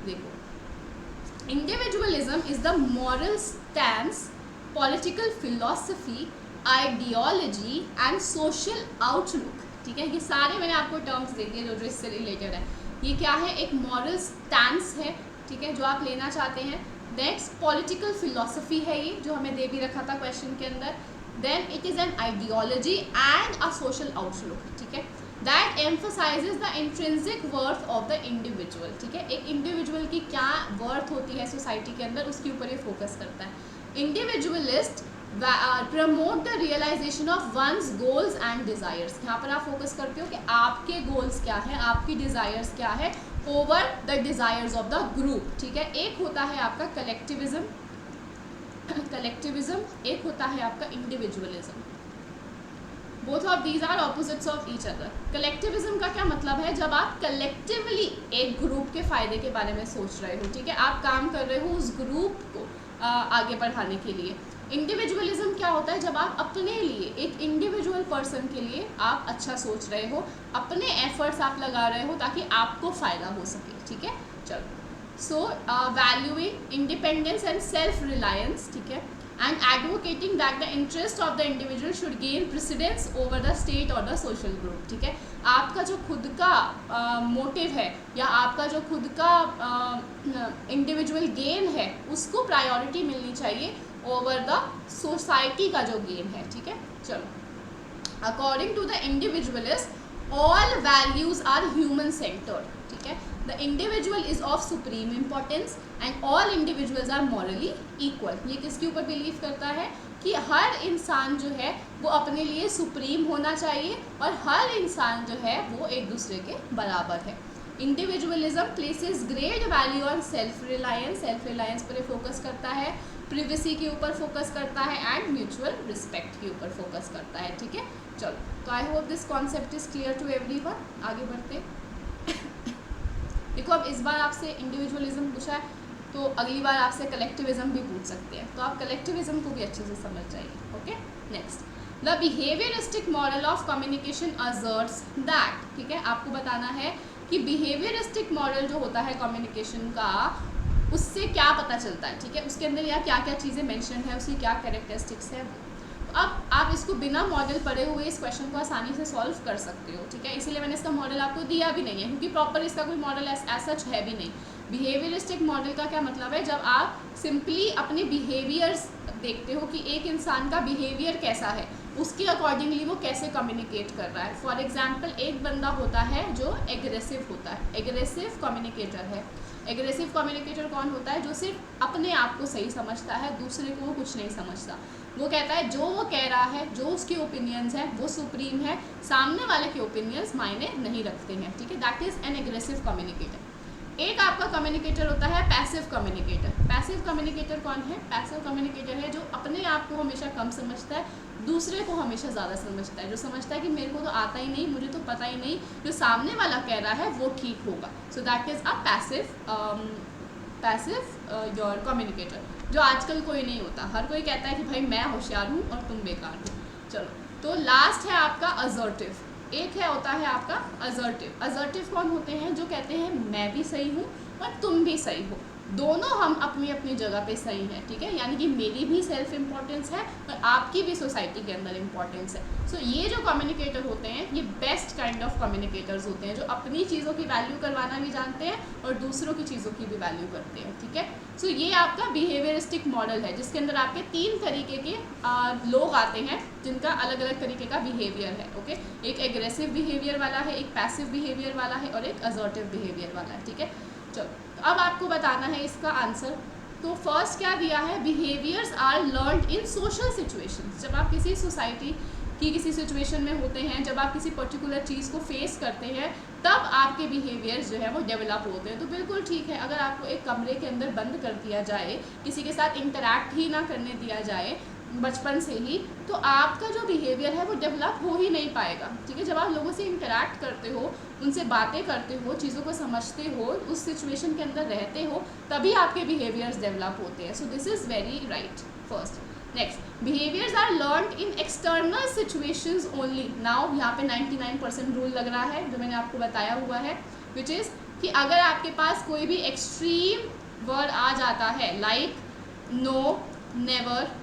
देखो, individualism is the moral stance, political philosophy, ideology and social outlook, ठीक है। ये सारे मैंने आपको टर्म्स दे दिए जो इससे रिलेटेड है। ये क्या है, एक मॉरल स्टैंस है, ठीक है, जो आप लेना चाहते हैं। नेक्स्ट, पॉलिटिकल फिलॉसफी है ये, जो हमें दे भी रखा था क्वेश्चन के अंदर। Then it is an ideology and a social outlook, ठीक है, that emphasises the intrinsic worth of the individual, ठीक है। एक इंडिविजुअल की क्या वर्थ होती है सोसाइटी के अंदर, उसके ऊपर ये फोकस करता है। Individualist promote the realisation of one's goals and desires, यहाँ पर आप फोकस करते हो कि आपके गोल्स क्या है, आपकी डिज़ायर्स क्या है, over the desires of the group, ठीक है। एक होता है आपका कलेक्टिविज्म, एक होता है आपका individualism. Both of these are opposites of each other. Collectivism का क्या मतलब है, जब आप कलेक्टिवली एक ग्रुप के फ़ायदे के बारे में सोच रहे हो, ठीक है, आप काम कर रहे हो उस ग्रुप को आगे बढ़ाने के लिए। इंडिविजुअलिज्म क्या होता है, जब आप अपने लिए, एक इंडिविजुअल पर्सन के लिए आप अच्छा सोच रहे हो, अपने एफर्ट्स आप लगा रहे हो ताकि आपको फ़ायदा हो सके, ठीक है। चलो, so valuing independence and self reliance, ठीक है, and advocating that the interest of the individual should gain precedence over the state और द सोशल ग्रुप, ठीक है। आपका जो खुद का मोटिव है या आपका जो खुद का इंडिविजुअल गेन है उसको प्रायोरिटी मिलनी चाहिए ओवर द सोसाइटी का जो गेन है, ठीक है। चलो, according to the individualist all values are human centred, ठीक है। The individual is of supreme importance and all individuals are morally equal. ये किसके ऊपर बिलीव करता है कि हर इंसान जो है वो अपने लिए सुप्रीम होना चाहिए और हर इंसान जो है वो एक दूसरे के बराबर है। Individualism places great value on self reliance पर फोकस करता है, प्रिवेसी के ऊपर फोकस करता है एंड म्यूचुअल रिस्पेक्ट के ऊपर फोकस करता है, ठीक है। चलो, तो I hope this concept is clear to everyone. आगे बढ़ते देखो, अब इस बार आपसे इंडिविजुअलिज्म पूछा है तो अगली बार आपसे कलेक्टिविज्म भी पूछ सकते हैं, तो आप कलेक्टिविज्म को भी अच्छे से समझ जाइए। Okay, next, the behaviouristic model of communication assets that, ठीक है। आपको बताना है कि बिहेवियरिस्टिक मॉडल जो होता है कम्युनिकेशन का, उससे क्या पता चलता है, ठीक है। उसके अंदर या क्या क्या चीज़ें मेंशन है, उसकी क्या कैरेक्टरिस्टिक्स है। अब आप इसको बिना मॉडल पढ़े हुए इस क्वेश्चन को आसानी से सॉल्व कर सकते हो, ठीक है। इसीलिए मैंने इसका मॉडल आपको दिया भी नहीं है, क्योंकि प्रॉपर इसका कोई मॉडल सच है भी नहीं। बिहेवियरिस्टिक मॉडल का क्या मतलब है, जब आप सिंपली अपने बिहेवियर्स देखते हो कि एक इंसान का बिहेवियर कैसा है, उसके अकॉर्डिंगली वो कैसे कम्युनिकेट कर रहा है। फॉर एग्जाम्पल, एक बंदा होता है जो एग्रेसिव होता है, एग्रेसिव कम्युनिकेटर है। एग्रेसिव कम्युनिकेटर कौन होता है, जो सिर्फ अपने आप को सही समझता है, दूसरे को वो कुछ नहीं समझता। वो कहता है जो वो कह रहा है, जो उसके ओपिनियंस हैं वो सुप्रीम है, सामने वाले के ओपिनियंस मायने नहीं रखते हैं, ठीक है। That is an aggressive communicator. एक आपका कम्युनिकेटर होता है पैसिव कम्युनिकेटर। पैसिव कम्युनिकेटर कौन है, पैसिव कम्युनिकेटर है जो अपने आप को हमेशा कम समझता है, दूसरे को हमेशा ज़्यादा समझता है, जो समझता है कि मेरे को तो आता ही नहीं, मुझे तो पता ही नहीं, जो सामने वाला कह रहा है वो ठीक होगा। So that is a passive your communicator, जो आजकल कोई नहीं होता। हर कोई कहता है कि भाई मैं होशियार हूँ और तुम बेकार हो। चलो, तो लास्ट है आपका असर्टिव। एक है होता है आपका असर्टिव। असर्टिव कौन होते हैं, जो कहते हैं मैं भी सही हूँ और तुम भी सही हो, दोनों हम अपनी अपनी जगह पे सही हैं, ठीक है। यानी कि मेरी भी सेल्फ इम्पोर्टेंस है और आपकी भी सोसाइटी के अंदर इम्पोर्टेंस है। सो ये जो कम्युनिकेटर होते हैं ये बेस्ट काइंड ऑफ कम्युनिकेटर्स होते हैं, जो अपनी चीज़ों की वैल्यू करवाना भी जानते हैं और दूसरों की चीज़ों की भी वैल्यू करते हैं, ठीक है। सो ये आपका बिहेवियरिस्टिक मॉडल है, जिसके अंदर आपके 3 तरीके के लोग आते हैं, जिनका अलग अलग तरीके का बिहेवियर है। ओके, एक एग्रेसिव बिहेवियर वाला है, एक पैसिव बिहेवियर वाला है और एक असर्टिव बिहेवियर वाला है, ठीक है। चलो, अब आपको बताना है इसका आंसर। तो फर्स्ट क्या दिया है, behaviours are learned in social situations. जब आप किसी सोसाइटी की किसी सिचुएशन में होते हैं, जब आप किसी पर्टिकुलर चीज़ को फेस करते हैं, तब आपके बिहेवियर्स जो है वो डेवलप होते हैं। तो बिल्कुल ठीक है, अगर आपको एक कमरे के अंदर बंद कर दिया जाए, किसी के साथ इंटरैक्ट ही ना करने दिया जाए बचपन से ही, तो आपका जो बिहेवियर है वो डेवलप हो ही नहीं पाएगा, ठीक है। जब आप लोगों से इंटरैक्ट करते हो, उनसे बातें करते हो, चीज़ों को समझते हो, उस सिचुएशन के अंदर रहते हो, तभी आपके बिहेवियर्स डेवलप होते हैं। So this is very right first. Next, behaviours are learned in external situations only. Now यहाँ पे 99% रूल लग रहा है, जो मैंने आपको बताया हुआ है, विच इज़ कि अगर आपके पास कोई भी एक्सट्रीम वर्ड आ जाता है, like no, never,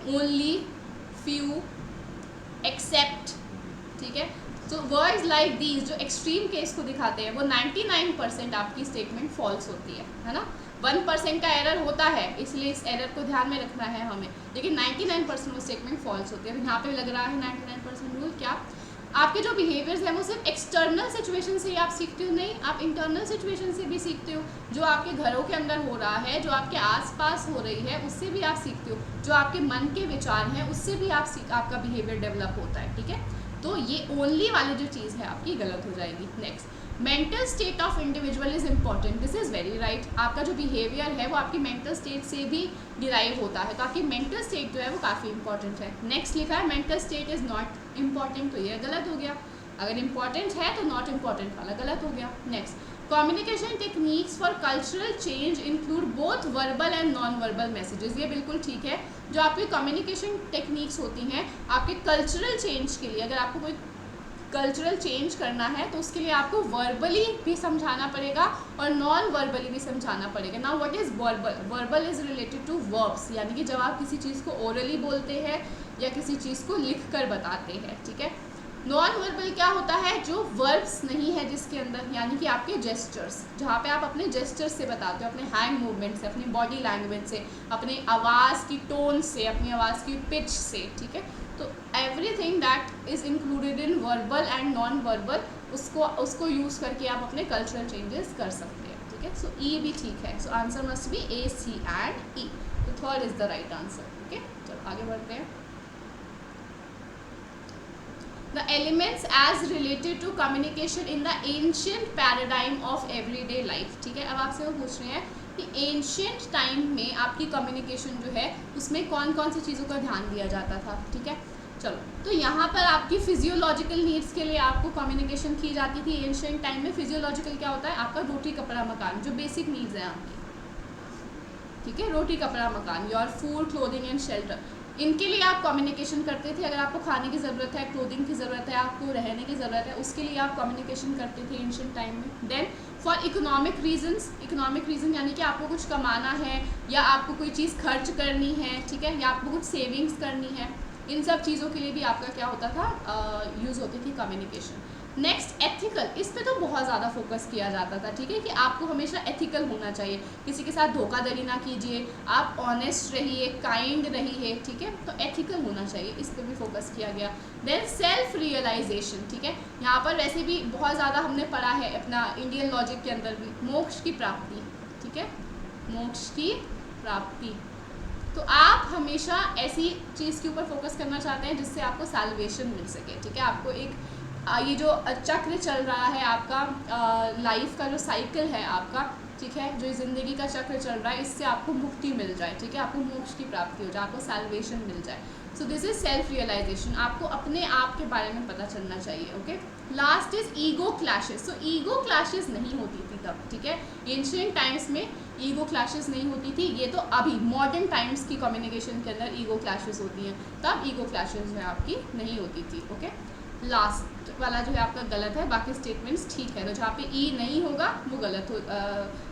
only, few, except, ठीक है। तो वर्ड्स लाइक दीज जो एक्सट्रीम केस को दिखाते हैं, वो 99% आपकी स्टेटमेंट फॉल्स होती है ना। 1% का एरर होता है, इसलिए इस एरर को ध्यान में रखना है हमें, लेकिन 99% वो स्टेटमेंट फॉल्स होती है। यहाँ पे लग रहा है 99% रूल। क्या आपके जो बिहेवियर्स हैं वो सिर्फ एक्सटर्नल सिचुएशन से ही आप सीखते हो? नहीं, आप इंटरनल सिचुएशन से भी सीखते हो। जो आपके घरों के अंदर हो रहा है, जो आपके आसपास हो रही है, उससे भी आप सीखते हो। जो आपके मन के विचार हैं, उससे भी आपका बिहेवियर डेवलप होता है, ठीक है। तो ये ओनली वाली जो चीज़ है आपकी गलत हो जाएगी। Next, mental state of individual is important. This is very right. आपका जो बिहेवियर है वो आपकी मेंटल स्टेट से भी डिराइव होता है, तो आपकी मेंटल स्टेट जो है वो काफ़ी इंपॉर्टेंट है। नेक्स्ट लिखा है mental state is not important, तो ये गलत हो गया। अगर इम्पॉर्टेंट है तो नॉट इम्पॉर्टेंट वाला गलत हो गया। Next, communication techniques for cultural change include both verbal and non verbal messages. ये बिल्कुल ठीक है। जो आपकी कम्युनिकेशन टेक्निक्स होती हैं आपके कल्चरल चेंज के लिए, अगर आपको कोई कल्चरल चेंज करना है तो उसके लिए आपको वर्बली भी समझाना पड़ेगा और नॉन वर्बली भी समझाना पड़ेगा। Now what is verbal? Verbal is related to verbs, यानी कि जब आप किसी चीज़ को ओरली बोलते हैं या किसी चीज़ को लिख कर बताते हैं, ठीक है। नॉन वर्बल क्या होता है? जो वर्ब्स नहीं है जिसके अंदर, यानी कि आपके जेस्चर्स, जहाँ पे आप अपने जेस्चर्स से बताते हो, अपने हैंड मूवमेंट से, अपनी बॉडी लैंग्वेज से, अपनी आवाज़ की टोन से, अपनी आवाज़ की पिच से, ठीक है। तो everything that is included in verbal and non verbal, उसको यूज़ करके आप अपने कल्चरल चेंजेस कर सकते हैं, ठीक है। सो ई भी ठीक है, so answer must be A, C and E. तो third is the right answer, okay. चलो आगे बढ़ते हैं। The elements as related to communication in the ancient paradigm of everyday life, ठीक है। अब आपसे वो पूछ रहे हैं कि एंशियंट टाइम में आपकी कम्युनिकेशन जो है उसमें कौन कौन सी चीज़ों का ध्यान दिया जाता था, ठीक है। चलो, तो यहाँ पर आपकी फिजियोलॉजिकल नीड्स के लिए आपको कम्युनिकेशन की जाती थी एंशियंट टाइम में। फिजियोलॉजिकल क्या होता है? आपका रोटी कपड़ा मकान, जो बेसिक नीड्स हैं आपकी, ठीक है। रोटी कपड़ा मकान, your food, clothing and shelter, इनके लिए आप कम्युनिकेशन करते थे। अगर आपको खाने की ज़रूरत है, क्लोथिंग की ज़रूरत है, आपको रहने की ज़रूरत है, उसके लिए आप कम्युनिकेशन करते थे एंशिएंट टाइम में। Then for economic reasons, economic reason यानी कि आपको कुछ कमाना है या आपको कोई चीज़ खर्च करनी है, ठीक है, या आपको कुछ सेविंग्स करनी है, इन सब चीज़ों के लिए भी आपका क्या होता था? यूज़ होती थी कम्युनिकेशन। नेक्स्ट एथिकल, इस पे तो बहुत ज़्यादा फोकस किया जाता था, ठीक है, कि आपको हमेशा एथिकल होना चाहिए, किसी के साथ धोखाधड़ी ना कीजिए, आप ऑनेस्ट रहिए, काइंड रहिए, ठीक है। तो एथिकल होना चाहिए, इस पे भी फोकस किया गया। देन सेल्फ रियलाइजेशन, ठीक है, यहाँ पर वैसे भी बहुत ज़्यादा हमने पढ़ा है अपना इंडियन लॉजिक के अंदर भी, मोक्ष की प्राप्ति, ठीक है, मोक्ष की प्राप्ति। तो आप हमेशा ऐसी चीज़ के ऊपर फोकस करना चाहते हैं जिससे आपको सैल्वेशन मिल सके, ठीक है। आपको एक ये जो चक्र चल रहा है आपका, लाइफ का जो साइकिल है आपका, ठीक है, जो ज़िंदगी का चक्र चल रहा है, इससे आपको मुक्ति मिल जाए, ठीक है, आपको मोक्ष की प्राप्ति हो जाए, आपको सैल्वेशन मिल जाए। So this is self realisation, आपको अपने आप के बारे में पता चलना चाहिए, okay. Last is ego clashes. So ego clashes नहीं होती थी तब, ठीक है, एंशिएंट टाइम्स में ईगो क्लैशेस नहीं होती थी। ये तो अभी मॉडर्न टाइम्स की कम्युनिकेशन के अंदर ईगो क्लैशेस होती हैं, तब ईगो क्लैशेस जो है आपकी नहीं होती थी, ओके। लास्ट वाला जो है आपका गलत है, बाकी स्टेटमेंट्स ठीक है। तो जहाँ पे ई नहीं होगा वो गलत हो,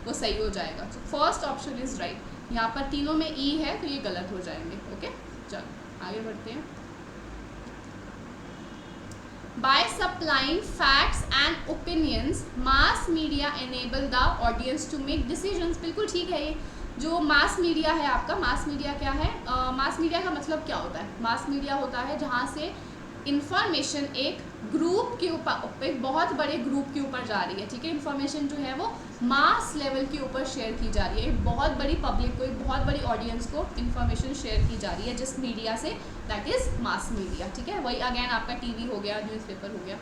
वो सही हो जाएगा। तो फर्स्ट ऑप्शन इज राइट। यहाँ पर तीनों में ई है तो ये गलत हो जाएंगे, ओके। चलो आगे बढ़ते हैं। By supplying facts and opinions mass media enable the audience to make decisions. बिल्कुल ठीक है। ये जो मास मीडिया है आपका, मास मीडिया क्या है? मास मीडिया का मतलब क्या होता है? मास मीडिया होता है जहाँ से इन्फॉर्मेशन एक ग्रुप के ऊपर, एक बहुत बड़े ग्रुप के ऊपर जा रही है, ठीक है। इन्फॉर्मेशन जो है वो मास लेवल के ऊपर शेयर की जा रही है, एक बहुत बड़ी पब्लिक को, एक बहुत बड़ी ऑडियंस को इन्फॉर्मेशन शेयर की जा रही है जिस मीडिया से, दैट इज़ मास मीडिया, ठीक है। वही अगेन आपका टीवी हो गया, न्यूज़पेपर हो गया,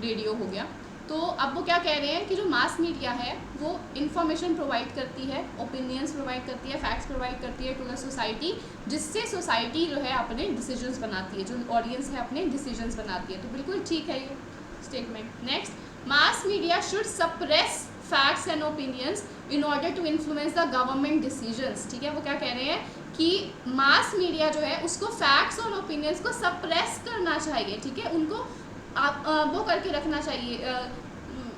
रेडियो हो गया। तो अब वो क्या कह रहे हैं कि जो मास मीडिया है वो इन्फॉर्मेशन प्रोवाइड करती है, ओपिनियंस प्रोवाइड करती है, फैक्ट्स प्रोवाइड करती है टू द सोसाइटी, जिससे सोसाइटी जो है अपने डिसीजंस बनाती है, जो ऑडियंस है अपने डिसीजंस बनाती है। तो बिल्कुल ठीक है ये statement. Next, mass media should suppress facts and opinions in order to influence the government decisions, ठीक है। वो क्या कह रहे हैं कि मास मीडिया जो है उसको फैक्ट्स और ओपिनियंस को सप्रेस करना चाहिए, ठीक है, उनको आप वो करके रखना चाहिए,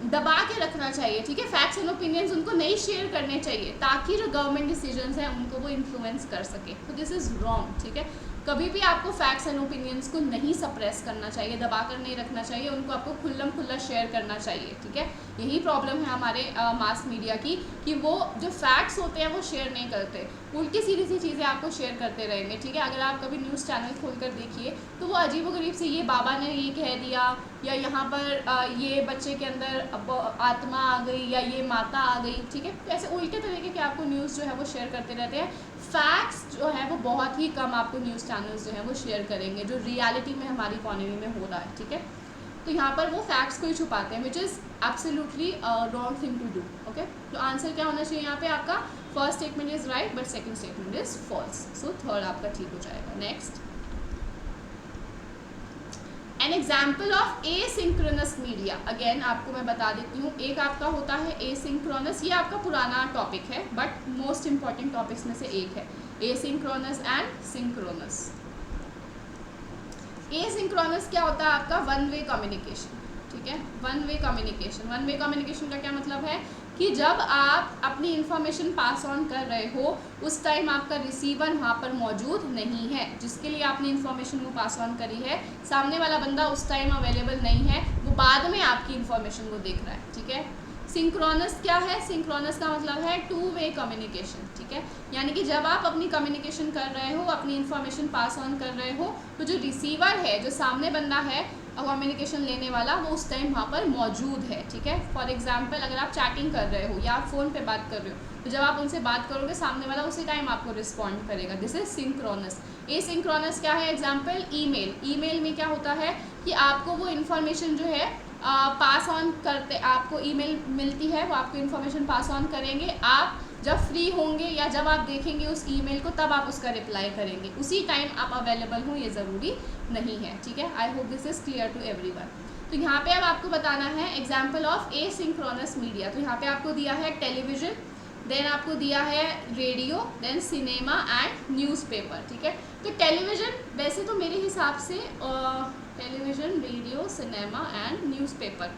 दबा के रखना चाहिए, ठीक है। फैक्ट्स एंड ओपिनियंस उनको नहीं शेयर करने चाहिए ताकि जो गवर्नमेंट डिसीजंस हैं उनको वो इन्फ्लुएंस कर सके। तो दिस इज़ रॉन्ग, ठीक है। कभी भी आपको फैक्ट्स एंड ओपिनियंस को नहीं सप्रेस करना चाहिए, दबा कर नहीं रखना चाहिए, उनको आपको खुल्लम खुल्ला शेयर करना चाहिए, ठीक है। यही प्रॉब्लम है हमारे मास मीडिया की कि वो जो फैक्ट्स होते हैं वो शेयर नहीं करते, उल्टी सीधी सी चीज़ें आपको शेयर करते रहेंगे, ठीक है। अगर आप कभी न्यूज़ चैनल खोलकर देखिए तो वो अजीबोगरीब से, ये बाबा ने ये कह दिया, या यहाँ पर ये बच्चे के अंदर आत्मा आ गई, या ये माता आ गई, ठीक है। ऐसे उल्टे तरीके के आपको न्यूज़ जो है वो शेयर करते रहते हैं। फैक्ट्स जो है वो बहुत ही कम आपको न्यूज़ चैनल्स जो हैं वो शेयर करेंगे जो रियलिटी में हमारी इकोनॉमी में हो रहा है, ठीक है। तो यहाँ पर वो फैक्ट्स को ही छुपाते हैं, which is absolutely wrong thing to do, okay. तो आंसर क्या होना चाहिए यहाँ पे आपका? First statement is right but second statement is false, so third आपका ठीक हो जाएगा। Next, an example of asynchronous media. Again आपको मैं बता देती हूँ, एक आपका होता है एसिंक्रोनस, ये आपका पुराना टॉपिक है बट मोस्ट इंपॉर्टेंट टॉपिक्स में से एक है, एसिंक्रोनस एंड सिंक्रोनस। एसिंक्रोनस क्या होता है आपका? One way communication. ठीक है। One way communication, one way communication का क्या मतलब है कि जब आप अपनी इन्फॉर्मेशन पास ऑन कर रहे हो उस टाइम आपका रिसीवर वहाँ पर मौजूद नहीं है, जिसके लिए आपने इन्फॉर्मेशन वो पास ऑन करी है, सामने वाला बंदा उस टाइम अवेलेबल नहीं है, वो बाद में आपकी इन्फॉर्मेशन को देख रहा है, ठीक है। सिंक्रोनस क्या है? सिंक्रोनस का मतलब है टू वे कम्युनिकेशन, ठीक है। यानी कि जब आप अपनी कम्युनिकेशन कर रहे हो, अपनी इन्फॉर्मेशन पास ऑन कर रहे हो, तो जो रिसीवर है, जो सामने बंदा है कम्युनिकेशन लेने वाला, वो उस टाइम वहाँ पर मौजूद है, ठीक है। फॉर एग्जांपल अगर आप चैटिंग कर रहे हो या आप फ़ोन पे बात कर रहे हो, तो जब आप उनसे बात करोगे सामने वाला उसी टाइम आपको रिस्पॉन्ड करेगा, दिस इज सिंक्रोनस। एसिंक्रोनस क्या है? Example email. ईमेल में क्या होता है कि आपको वो इन्फॉर्मेशन जो है पास ऑन करते, आपको ईमेल मिलती है, वो आपको इन्फॉर्मेशन पास ऑन करेंगे, आप जब फ्री होंगे या जब आप देखेंगे उस ईमेल को तब आप उसका रिप्लाई करेंगे, उसी टाइम आप अवेलेबल हो ये ज़रूरी नहीं है, ठीक है। I hope this is clear to everyone. तो यहाँ पे अब आपको बताना है एग्जाम्पल ऑफ एसिंक्रोनस मीडिया। तो यहाँ पे आपको दिया है टेलीविज़न, देन आपको दिया है radio, then cinema and newspaper, ठीक है। तो टेलीविज़न वैसे तो मेरे हिसाब से television, radio, cinema and newspaper,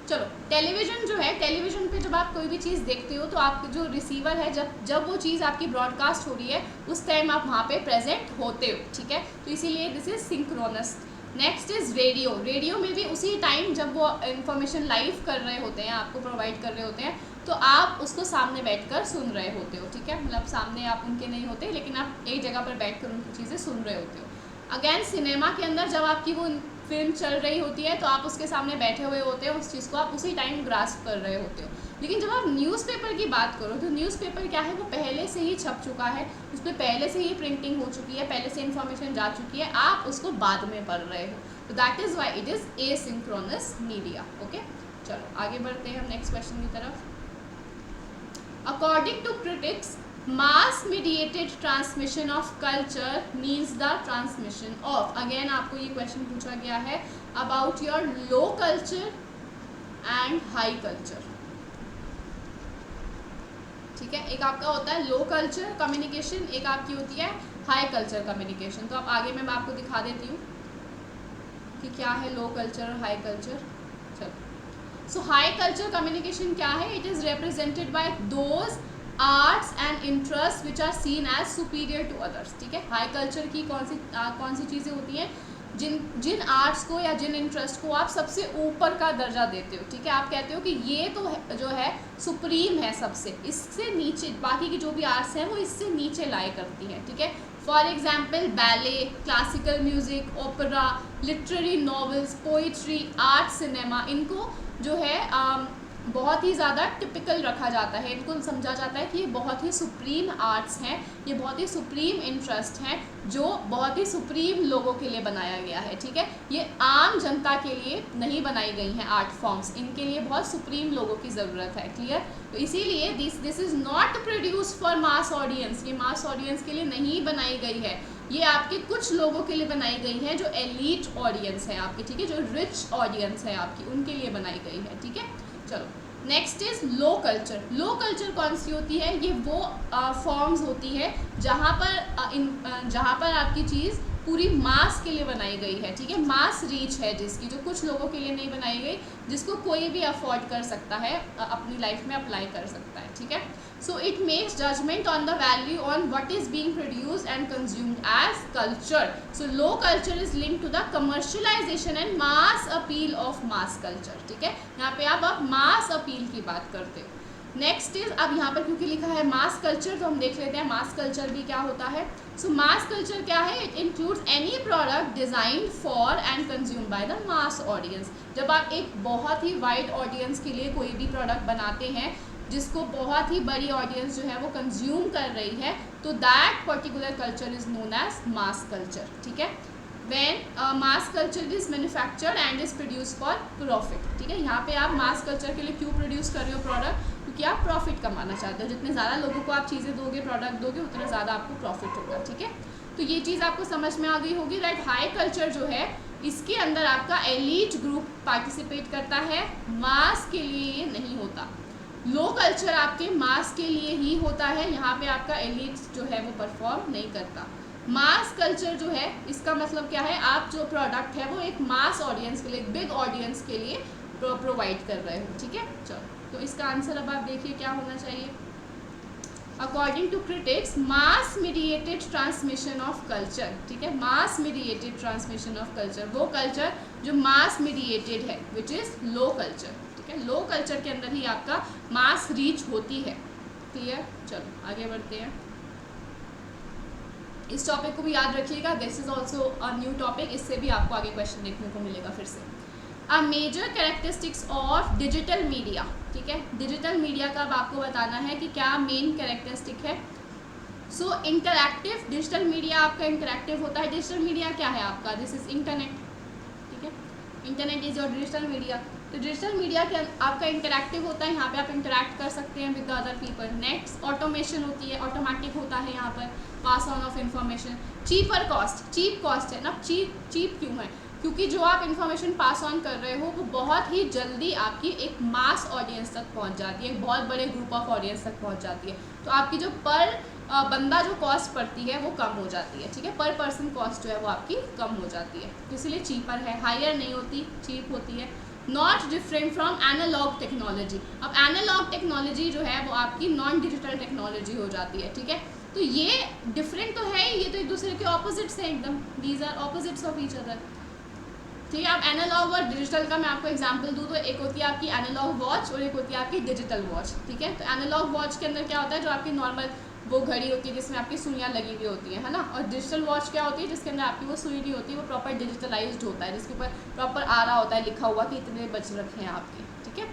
चलो टेलीविज़न जो है, टेलीविज़न पे जब आप कोई भी चीज़ देखते हो तो आप जो रिसीवर है, जब वो चीज़ आपकी ब्रॉडकास्ट हो रही है उस टाइम आप वहाँ पे प्रेजेंट होते हो, ठीक है। तो इसीलिए this is synchronous. Next is radio. Radio में भी उसी टाइम जब वो इन्फॉर्मेशन लाइव कर रहे होते हैं, आपको प्रोवाइड कर रहे होते हैं, तो आप उसको सामने बैठकर सुन रहे होते हो, ठीक है। मतलब सामने आप उनके नहीं होते, लेकिन आप एक जगह पर बैठकर उनकी चीज़ें सुन रहे होते हो। अगेन सिनेमा के अंदर जब आपकी वो फिल्म चल रही होती है तो आप उसके सामने बैठे हुए होते हो, उस चीज़ को आप उसी टाइम ग्रास्प कर रहे होते हो। लेकिन जब आप न्यूज़पेपर की बात करो तो न्यूज़पेपर क्या है, वो पहले से ही छप चुका है, उस पर पहले से ही प्रिंटिंग हो चुकी है, पहले से इन्फॉर्मेशन जा चुकी है, आप उसको बाद में पढ़ रहे हो, तो that is why it is asynchronous media, okay. चलो आगे बढ़ते हैं हम नेक्स्ट क्वेश्चन की तरफ। According to critics, mass mediated transmission of culture means the transmission of, again आपको ये क्वेश्चन पूछा गया है about your low culture and high culture, ठीक है। एक आपका होता है लो कल्चर कम्युनिकेशन, एक आपकी होती है हाई कल्चर कम्युनिकेशन। तो अब आगे मैं आपको दिखा देती हूँ कि क्या है लो कल्चर और हाई कल्चर। चलो, सो हाई कल्चर कम्युनिकेशन क्या है? It is represented by those arts and interest which are seen as superior to others, ठीक है। हाई कल्चर की कौन सी चीज़ें होती हैं? जिन आर्ट्स को या जिन इंटरेस्ट को आप सबसे ऊपर का दर्जा देते हो, ठीक है। आप कहते हो कि ये तो है, जो है सुप्रीम है सबसे, इससे नीचे बाकी की जो भी आर्ट्स हैं वो इससे नीचे लाए करती हैं, ठीक है। For example ballet, classical music, opera, literary novels, poetry, art, cinema, इनको जो है बहुत ही ज़्यादा टिपिकल रखा जाता है, इनको समझा जाता है कि ये बहुत ही सुप्रीम आर्ट्स हैं, ये बहुत ही सुप्रीम इंटरेस्ट हैं, जो बहुत ही सुप्रीम लोगों के लिए बनाया गया है, ठीक है। ये आम जनता के लिए नहीं बनाई गई हैं आर्ट फॉर्म्स, इनके लिए बहुत सुप्रीम लोगों की ज़रूरत है, क्लियर। तो इसीलिए this is not produce for mass audience, ये मास ऑडियंस के लिए नहीं बनाई गई है, ये आपके कुछ लोगों के लिए बनाई गई है, जो एलीट ऑडियंस है आपकी, ठीक है, जो रिच ऑडियंस है आपकी, उनके लिए बनाई गई है, ठीक है। चलो next is low culture. Low culture कौन सी होती है? ये वो फॉर्म्स होती है जहाँ पर आपकी चीज़ पूरी मास के लिए बनाई गई है, ठीक है, मास रीच है जिसकी, जो कुछ लोगों के लिए नहीं बनाई गई, जिसको कोई भी अफोर्ड कर सकता है, अपनी लाइफ में अप्लाई कर सकता है, ठीक है। So it makes judgement on the value on what is being produced and consumed as culture. So low culture is linked to the commercialisation and mass appeal of mass culture, ठीक है। यहाँ पे आप मास अपील की बात करते हो। Next is, अब यहाँ पर क्योंकि लिखा है मास कल्चर, तो हम देख लेते हैं मास कल्चर भी क्या होता है। सो मास कल्चर क्या है? It includes any product designed for and consume by the mass audience. जब आप एक बहुत ही वाइड ऑडियंस के लिए कोई भी प्रोडक्ट बनाते हैं जिसको बहुत ही बड़ी ऑडियंस जो है वो कंज्यूम कर रही है, तो that particular culture is known as mass culture, ठीक है। When mass culture is manufactured and is produce for profit, ठीक है। यहाँ पे आप मास कल्चर के लिए क्यों प्रोड्यूस कर रहे हो प्रोडक्ट? क्योंकि आप प्रॉफिट कमाना चाहते हो, जितने ज़्यादा लोगों को आप चीज़ें दोगे, प्रोडक्ट दोगे, उतना ज़्यादा आपको प्रॉफिट होगा, ठीक है। तो ये चीज़ आपको समझ में आ गई होगी दैट हाई कल्चर जो है इसके अंदर आपका एलीट ग्रुप पार्टिसिपेट करता है, मास के लिए ये नहीं होता। लो कल्चर आपके मास के लिए ही होता है, यहाँ पे आपका एलीट जो है वो परफॉर्म नहीं करता। मास कल्चर जो है इसका मतलब क्या है, आप जो प्रोडक्ट है वो एक मास ऑडियंस के लिए, एक बिग ऑडियंस के लिए प्रोवाइड कर रहे हो, ठीक है। चलो, तो इसका आंसर अब आप देखिए क्या होना चाहिए। According to critics, mass mediated transmission of culture, ठीक है, mass mediated transmission of culture, वो कल्चर जो मास मीडिएटेड है, विच इज़ लो कल्चर, ठीक है। लो कल्चर के अंदर ही आपका मास रीच होती है, क्लियर। चलो आगे बढ़ते हैं। इस टॉपिक को भी याद रखिएगा, this is also a new topic, इससे भी आपको आगे क्वेश्चन देखने को मिलेगा फिर से। A major characteristics of digital media, ठीक है, डिजिटल मीडिया का अब आपको बताना है कि क्या मेन कैरेक्टरिस्टिक है। सो इंटरैक्टिव, डिजिटल मीडिया आपका इंटरैक्टिव होता है। डिजिटल मीडिया क्या है आपका, दिस इज इंटरनेट, ठीक है, internet is your digital media. तो डिजिटल मीडिया के आपका इंटरैक्टिव होता है, यहाँ पे आप इंटरैक्ट कर सकते हैं with the other people. Next automation होती है, ऑटोमेटिक होता है यहाँ पर pass on of information. Cheaper cost, cheap cost है ना, चीप क्यों है, क्योंकि जो आप इन्फॉर्मेशन पास ऑन कर रहे हो वो बहुत ही जल्दी आपकी एक मास ऑडियंस तक पहुंच जाती है, एक बहुत बड़े ग्रुप ऑफ ऑडियंस तक पहुंच जाती है। तो आपकी जो पर बंदा जो कॉस्ट पड़ती है वो कम हो जाती है, ठीक है, पर पर्सन कॉस्ट जो है वो आपकी कम हो जाती है, इसलिए चीपर है, हायर नहीं होती, चीप होती है। Not different from analogue technology, अब एनालॉग टेक्नोलॉजी जो है वो आपकी नॉन डिजिटल टेक्नोलॉजी हो जाती है, ठीक है। तो ये डिफरेंट तो है, ये तो एक दूसरे के ऑपोजिट्स हैं एकदम, these are opposites of each other, ठीक है। अब एनालॉग और डिजिटल का मैं आपको एग्जांपल दूँ तो एक होती है आपकी एनालॉग वॉच और एक होती है आपकी डिजिटल वॉच, ठीक है। तो एनालॉग वॉच के अंदर क्या होता है, जो आपकी नॉर्मल वो घड़ी होती है जिसमें आपकी सुइयाँ लगी हुई होती है ना, और डिजिटल वॉच क्या होती है जिसके अंदर आपकी वो सुई नहीं होती, वो प्रॉपर डिजिटलाइज्ड होता है, जिसके ऊपर प्रॉपर आ रहा होता है, लिखा हुआ कि इतने बज रखे हैं आपके, ठीक है।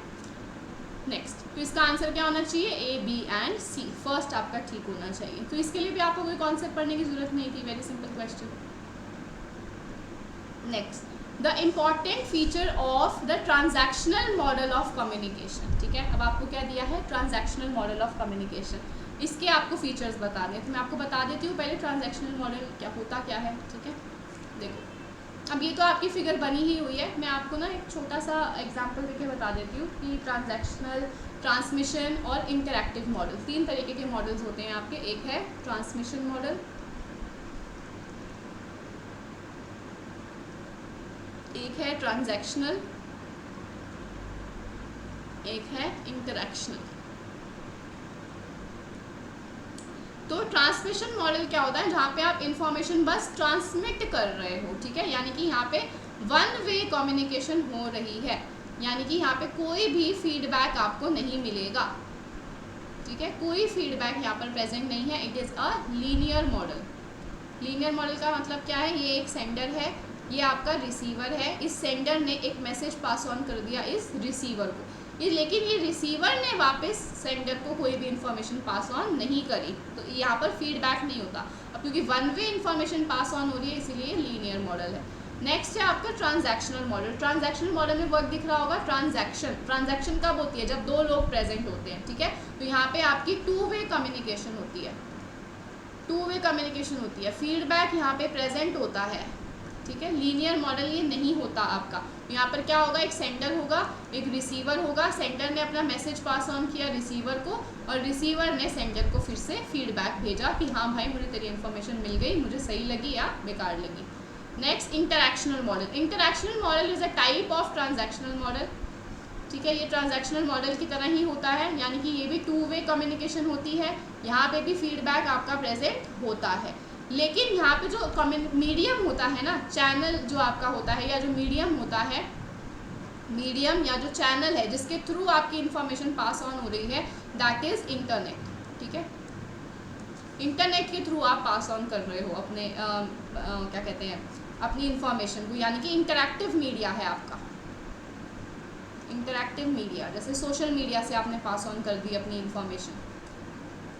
नेक्स्ट, तो इसका आंसर क्या होना चाहिए, ए, बी एंड सी, फर्स्ट आपका ठीक होना चाहिए। तो इसके लिए भी आपको कोई कॉन्सेप्ट पढ़ने की जरूरत नहीं थी, very simple question. Next, the important feature of the transactional model of communication, ठीक है। अब आपको क्या दिया है, ट्रांजैक्शनल मॉडल ऑफ कम्युनिकेशन, इसके आपको फीचर्स बताने हैं। तो मैं आपको बता देती हूँ पहले ट्रांजैक्शनल मॉडल क्या होता क्या है, ठीक है। देखो, अब ये तो आपकी फिगर बनी ही हुई है, मैं आपको ना एक छोटा सा एग्जांपल देके बता देती हूँ कि ट्रांजैक्शनल, ट्रांसमिशन और इंटरैक्टिव मॉडल, तीन तरीके के मॉडल्स होते हैं आपके। एक है ट्रांसमिशन मॉडल, एक है ट्रांजैक्शनल, एक है इंटरैक्शनल। तो ट्रांसमिशन मॉडल क्या होता है, जहाँ पे आप इंफॉर्मेशन बस ट्रांसमिट कर रहे हो, ठीक है, यानी कि यहाँ पे वन वे कम्युनिकेशन हो रही है, यानी कि यहाँ पे कोई भी फीडबैक आपको नहीं मिलेगा, ठीक है, कोई फीडबैक यहाँ पर प्रेजेंट नहीं है। It is a linear model. Linear model का मतलब क्या है, ये एक सेंडर है, ये आपका रिसीवर है, इस सेंडर ने एक मैसेज पास ऑन कर दिया इस रिसीवर को, लेकिन ये रिसीवर ने वापस सेंडर को कोई भी इंफॉर्मेशन पास ऑन नहीं करी, तो यहाँ पर फीडबैक नहीं होता। अब क्योंकि one way information pass on हो रही है, इसीलिए लीनियर मॉडल है। नेक्स्ट है आपका ट्रांजैक्शनल मॉडल। ट्रांजैक्शनल मॉडल में वर्क दिख रहा होगा, ट्रांजैक्शन कब होती है, जब दो लोग प्रेजेंट होते हैं, ठीक है। तो यहाँ पे आपकी टू वे कम्युनिकेशन होती है, टू वे कम्युनिकेशन होती है, फीडबैक यहाँ पे प्रेजेंट होता है, ठीक है। लीनियर मॉडल ये नहीं होता आपका। यहाँ पर क्या होगा, एक सेंडर होगा, एक रिसीवर होगा, सेंडर ने अपना मैसेज पास ऑन किया रिसीवर को, और रिसीवर ने सेंडर को फिर से फीडबैक भेजा कि हाँ भाई मुझे तेरी इन्फॉर्मेशन मिल गई, मुझे सही लगी या बेकार लगी। Next, interactional model. Interactional model is a type of transactional model, ठीक है, ये ट्रांजैक्शनल मॉडल की तरह ही होता है, यानी कि ये भी टू वे कम्युनिकेशन होती है, यहाँ पे भी फीडबैक आपका प्रेजेंट होता है। लेकिन यहाँ पे जो मीडियम होता है ना, चैनल जो आपका होता है, या जो मीडियम होता है, मीडियम या जो चैनल है जिसके थ्रू आपकी इंफॉर्मेशन पास ऑन हो रही है, दैट इज इंटरनेट, ठीक है। इंटरनेट के थ्रू आप पास ऑन कर रहे हो अपने क्या कहते हैं, अपनी इंफॉर्मेशन को, यानी कि इंटरैक्टिव मीडिया है आपका। इंटरैक्टिव मीडिया, जैसे सोशल मीडिया से आपने पास ऑन कर दी अपनी information,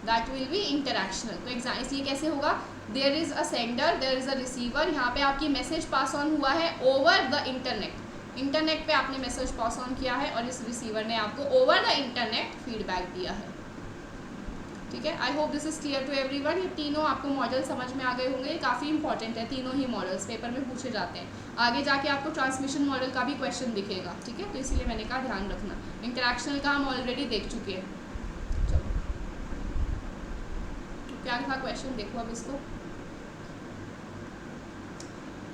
that will be interactional. तो इसलिए कैसे होगा, there is a sender, there is a receiver, यहाँ पे आपकी मैसेज पास ऑन हुआ है ओवर द इंटरनेट, इंटरनेट पे आपने मैसेज पास ऑन किया है, और इस रिसीवर ने आपको ओवर द इंटरनेट फीडबैक दिया है, ठीक है। I hope this is clear to everyone. ये तीनों आपको मॉडल समझ में आ गए होंगे, ये काफ़ी इंपॉर्टेंट है, तीनों ही मॉडल्स पेपर में पूछे जाते हैं। आगे जाके आपको ट्रांसमिशन मॉडल का भी क्वेश्चन दिखेगा, ठीक है, तो इसीलिए मैंने कहा ध्यान रखना। इंटरैक्शनल का हम ऑलरेडी देख चुके हैं। चलो, तो क्या था क्वेश्चन, देखो अब इसको।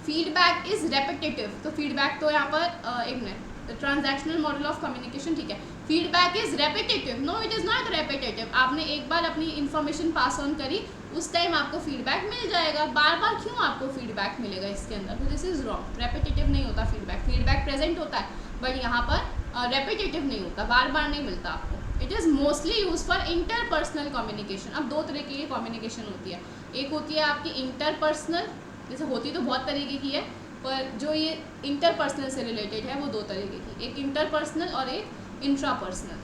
फीडबैक इज रेपिटेटिव, तो फीडबैक तो यहाँ पर एक minute, transactional model of communication, ठीक है। Feedback is repetitive, no it is not repetitive. आपने एक बार अपनी इन्फॉर्मेशन पास ऑन करी, उस टाइम आपको फीडबैक मिल जाएगा, बार बार क्यों आपको फीडबैक मिलेगा इसके अंदर, तो दिस इज रॉन्ग। रेपिटेटिव नहीं होता फीडबैक, फीडबैक प्रेजेंट होता है बट यहाँ पर रेपिटेटिव नहीं होता, बार बार नहीं मिलता आपको। It is mostly use for interpersonal communication. अब दो तरीके की कम्युनिकेशन होती है, एक होती है आपकी इंटरपर्सनल, जैसे होती तो बहुत तरीके की है, पर जो ये इंटरपर्सनल से रिलेटेड है वो दो तरीके की, एक इंटरपर्सनल और एक इंट्रापर्सनल,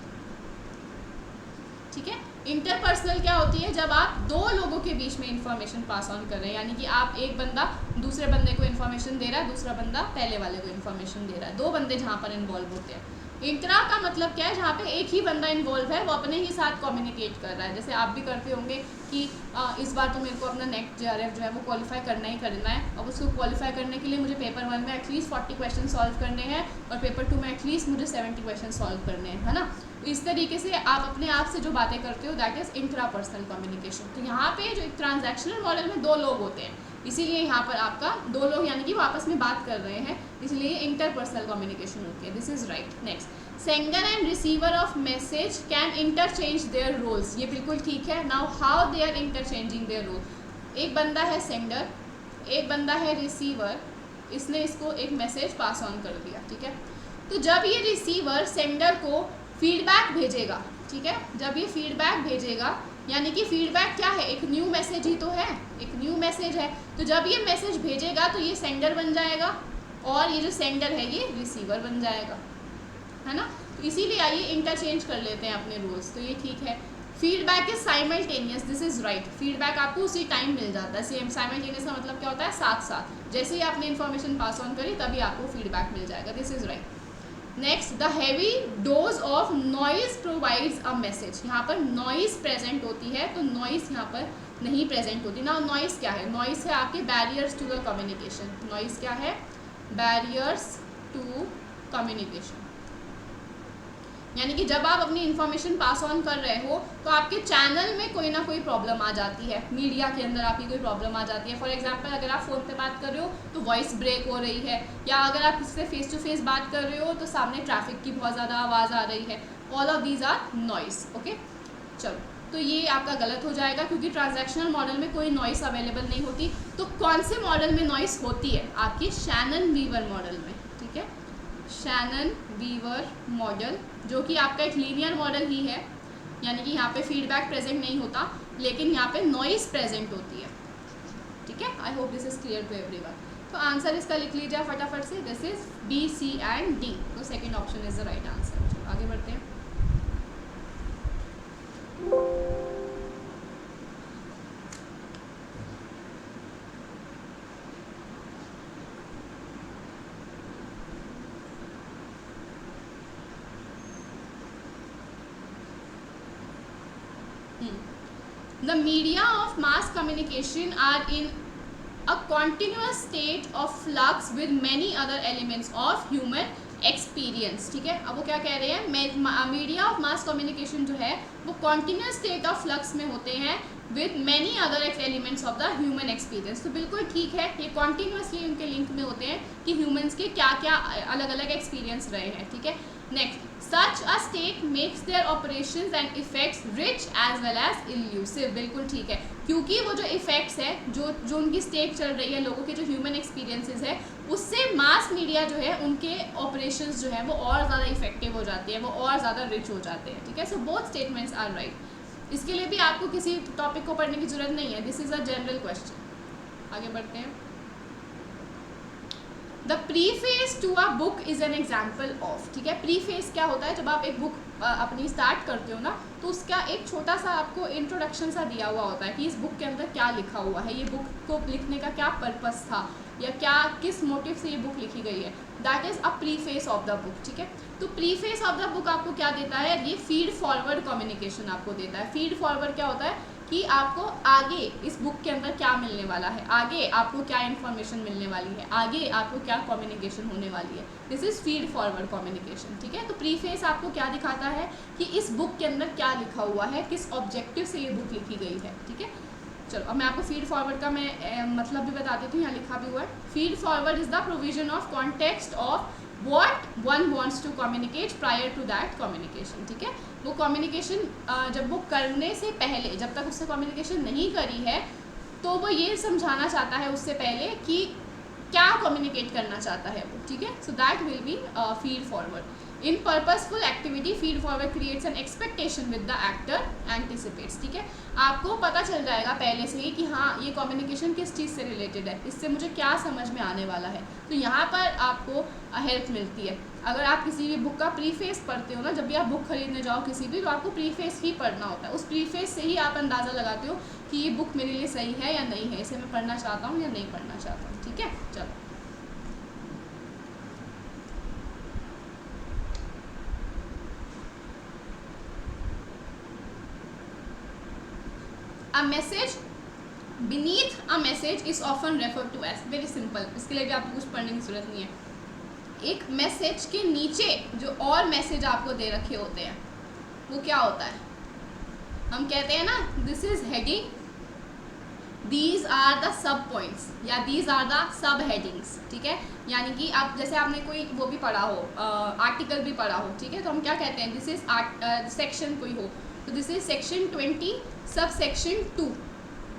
ठीक है। इंटरपर्सनल क्या होती है, जब आप दो लोगों के बीच में इंफॉर्मेशन पास ऑन कर रहे हैं, यानी कि आप एक बंदा दूसरे बंदे को इन्फॉर्मेशन दे रहा है, दूसरा बंदा पहले वाले को इन्फॉर्मेशन दे रहा है, दो बंदे जहाँ पर इन्वॉल्व होते हैं। इंट्रा का मतलब क्या है, जहाँ पे एक ही बंदा इन्वॉल्व है, वो अपने ही साथ कम्युनिकेट कर रहा है। जैसे आप भी करते होंगे कि इस बार तो मेरे को अपना नेक्स्ट JRF जो है वो क्वालिफाई करना ही करना है। अब उसको क्वालिफाई करने के लिए मुझे पेपर 1 में एटलीस्ट 40 क्वेश्चन सॉल्व करने हैं और पेपर 2 में एटलीस्ट मुझे 70 क्वेश्चन सॉल्व करने हैं, है ना। इस तरीके से आप अपने आप से जो बातें करते हो दैट इज़ इंट्रापर्सनल कम्युनिकेशन। तो यहाँ पे जो एक ट्रांजैक्शनल मॉडल में दो लोग होते हैं, इसीलिए यहाँ पर आपका दो लोग यानी कि वो आपस में बात कर रहे हैं, इसलिए इंटरपर्सनल कम्युनिकेशन होती है। This is right. Next, sender and receiver of message can interchange their roles, ये बिल्कुल ठीक है। Now how they are interchanging their role, एक बंदा है सेंडर, एक बंदा है रिसीवर, इसने इसको एक मैसेज पास ऑन कर दिया, ठीक है। तो जब ये रिसीवर सेंडर को फीडबैक भेजेगा, ठीक है, जब ये फीडबैक भेजेगा, यानी कि फीडबैक क्या है, एक न्यू मैसेज ही तो है, एक न्यू मैसेज है। तो जब ये मैसेज भेजेगा तो ये सेंडर बन जाएगा और ये जो सेंडर है ये रिसीवर बन जाएगा, है ना। तो इसीलिए आइए इंटरचेंज कर लेते हैं अपने रोल्स, तो ये ठीक है। Feedback is simultaneous, this is right. Feedback आपको उसी टाइम मिल जाता है। सेम साइमल्टेनियस का मतलब क्या होता है, साथ साथ, जैसे ही आपने इन्फॉर्मेशन पास ऑन करी तभी आपको फीडबैक मिल जाएगा, this is right. Next, the heavy dose of noise provides a message, यहाँ पर नॉइज प्रेजेंट होती है तो नॉइज यहाँ पर नहीं प्रेजेंट होती ना। नॉइज क्या है, नॉइज है आपके barriers to the communication. Noise क्या है, बैरियर्स टू कम्युनिकेशन, यानी कि जब आप अपनी इन्फॉर्मेशन पास ऑन कर रहे हो तो आपके चैनल में कोई ना कोई प्रॉब्लम आ जाती है, मीडिया के अंदर आपकी कोई प्रॉब्लम आ जाती है। फॉर एग्जांपल, अगर आप फ़ोन पे बात कर रहे हो तो वॉइस ब्रेक हो रही है, या अगर आप किसी से फेस टू फेस बात कर रहे हो तो सामने ट्रैफिक की बहुत ज़्यादा आवाज़ आ रही है। All of these are noise, okay. चलो, तो ये आपका गलत हो जाएगा क्योंकि ट्रांजैक्शनल मॉडल में कोई नॉइस अवेलेबल नहीं होती। तो कौन से मॉडल में नॉइस होती है, आपकी शैनन वीवर मॉडल में, ठीक है। शैनन वीवर मॉडल, जो कि आपका एक लीनियर मॉडल ही है, यानी कि यहाँ पे फीडबैक प्रेजेंट नहीं होता लेकिन यहाँ पे नॉइस प्रेजेंट होती है, ठीक है। I hope this is clear to everyone. तो आंसर इसका लिख लीजिए फटाफट से, this is B, C and D, तो second option is the right answer. चलो आगे बढ़ते हैं। The media of mass communication are in a continuous state of flux with many other elements of human experience, ठीक है। अब वो क्या कह रहे हैं, मीडिया ऑफ मास कम्युनिकेशन जो है वो कॉन्टीन्यूस स्टेट ऑफ फ्लक्स में होते हैं with many other elements of the human experience. तो बिल्कुल ठीक है, ये कॉन्टीन्यूसली उनके लिंक में होते हैं कि ह्यूमंस के क्या क्या अलग अलग एक्सपीरियंस रहे हैं, ठीक है। Next, such a state makes their operations and effects rich as well as elusive, बिल्कुल ठीक है, क्योंकि वो जो इफेक्ट्स है, जो उनकी स्टेट चल रही है, लोगों के जो ह्यूमन एक्सपीरियंसेस है, उससे मास मीडिया जो है उनके ऑपरेशंस जो है वो और ज़्यादा इफेक्टिव हो जाती है, वो और ज़्यादा रिच हो जाते हैं, ठीक है। So both statements are right. इसके लिए भी आपको किसी टॉपिक को पढ़ने की जरूरत नहीं है, this is a general question. आगे बढ़ते हैं। The preface to a book is an example of, ठीक है। प्रीफेस क्या होता है, जब आप एक बुक अपनी स्टार्ट करते हो ना तो उसका एक छोटा सा आपको इंट्रोडक्शन सा दिया हुआ होता है कि इस बुक के अंदर क्या लिखा हुआ है, ये बुक को लिखने का क्या पर्पस था या क्या किस मोटिव से ये बुक लिखी गई है, that is a preface of the book, ठीक है। तो प्रीफेस ऑफ द बुक आपको क्या देता है, ये फीड फॉरवर्ड कम्युनिकेशन आपको देता है। फीड फॉरवर्ड क्या होता है कि आपको आगे इस बुक के अंदर क्या मिलने वाला है, आगे आपको क्या इन्फॉर्मेशन मिलने वाली है, आगे आपको क्या कम्युनिकेशन होने वाली है, this is feed forward communication, ठीक है। तो प्रीफेस आपको क्या दिखाता है कि इस बुक के अंदर क्या लिखा हुआ है, किस ऑब्जेक्टिव से ये बुक लिखी गई है, ठीक है। चलो अब मैं आपको फीड फॉरवर्ड का मतलब भी बता देती हूँ, यहाँ लिखा भी हुआ है। Feed forward is the provision of context of what one wants to communicate prior to that communication, ठीक है। वो कम्युनिकेशन जब वो करने से पहले, जब तक उससे कम्युनिकेशन नहीं करी है, तो वो ये समझाना चाहता है उससे पहले कि क्या कम्युनिकेट करना चाहता है वो, ठीक है। So that will be feed forward. In purposeful activity feed forward creates an expectation with the actor anticipates, ठीक है। आपको पता चल जाएगा पहले से ही कि हाँ ये कम्युनिकेशन किस चीज़ से रिलेटेड है, इससे मुझे क्या समझ में आने वाला है। तो यहाँ पर आपको हेल्प मिलती है। अगर आप किसी भी बुक का प्रीफेस पढ़ते हो ना, जब भी आप बुक खरीदने जाओ किसी भी, तो आपको प्रीफेस ही पढ़ना होता है। उस प्रीफेस से ही आप अंदाज़ा लगाते हो कि ये बुक मेरे लिए सही है या नहीं है, इसे मैं पढ़ना चाहता हूँ या नहीं पढ़ना चाहता हूँ, ठीक है। चलो A message beneath a message is often referred to as, very simple, इसके लिए भी आपको कुछ पढ़ने की जरूरत नहीं है। एक मैसेज के नीचे जो और मैसेज आपको दे रखे होते हैं वो क्या होता है, हम कहते हैं ना this is heading, these are the sub points या these are the sub headings, ठीक है। यानी कि आप जैसे आपने कोई वो भी पढ़ा हो, आर्टिकल भी पढ़ा हो, ठीक है, तो हम क्या कहते हैं, दिस इज सेक्शन कोई हो तो this is section 20 sub section 2,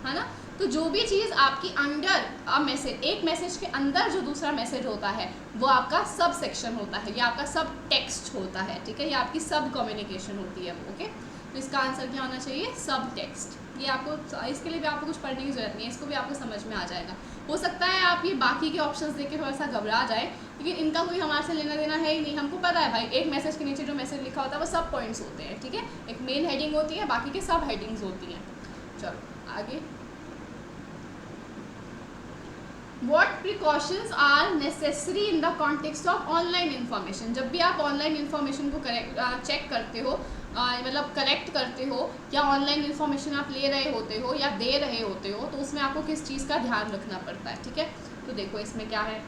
है ना। तो जो भी चीज़ आपकी अंडर अ मैसेज, एक मैसेज के अंदर जो दूसरा मैसेज होता है वो आपका सब सेक्शन होता है या आपका सब टेक्स्ट होता है, ठीक है, या आपकी सब कम्युनिकेशन होती है वो, ओके। तो इसका आंसर क्या होना चाहिए, सब टेक्स्ट। ये आपको, इसके लिए भी आपको कुछ पढ़ने की ज़रूरत नहीं है, इसको भी आपको समझ में आ जाएगा। हो सकता है आप ये बाकी के ऑप्शंस देख के थोड़ा सा घबरा जाए, लेकिन इनका कोई हमारे से लेना देना है ही नहीं। हमको पता है भाई एक मैसेज के नीचे जो मैसेज लिखा होता है वो सब पॉइंट्स होते हैं, ठीक है। एक मेन हेडिंग होती है, बाकी के सब हेडिंग्स होती हैं। चलो आगे, What precautions are necessary in the context of online information? जब भी आप ऑनलाइन इन्फॉर्मेशन को चेक करते हो, मतलब कलेक्ट करते हो, या ऑनलाइन इन्फॉर्मेशन आप ले रहे होते हो या दे रहे होते हो, तो उसमें आपको किस चीज़ का ध्यान रखना पड़ता है, ठीक है। तो देखो इसमें क्या है,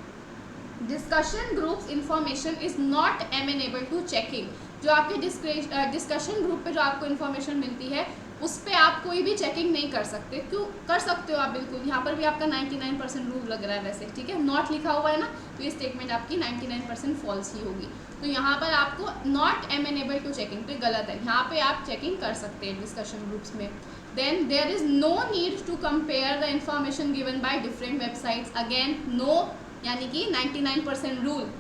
discussion groups information is not amenable to checking. जो आपके डिस्कशन ग्रुप पे जो आपको इन्फॉर्मेशन मिलती है उस पर आप कोई भी चेकिंग नहीं कर सकते। क्यों कर सकते हो आप, बिल्कुल, यहाँ पर भी आपका 99% रूल लग रहा है वैसे, ठीक है, नॉट लिखा हुआ है ना, तो ये स्टेटमेंट आपकी 99% फॉल्स ही होगी। तो यहाँ पर आपको नॉट एमेनेबल टू चेकिंग, तो गलत है, यहाँ पे आप चेकिंग कर सकते हैं डिस्कशन ग्रुप्स में। Then there is no need to compare the information given by different websites, again no, यानी कि 99% रूल।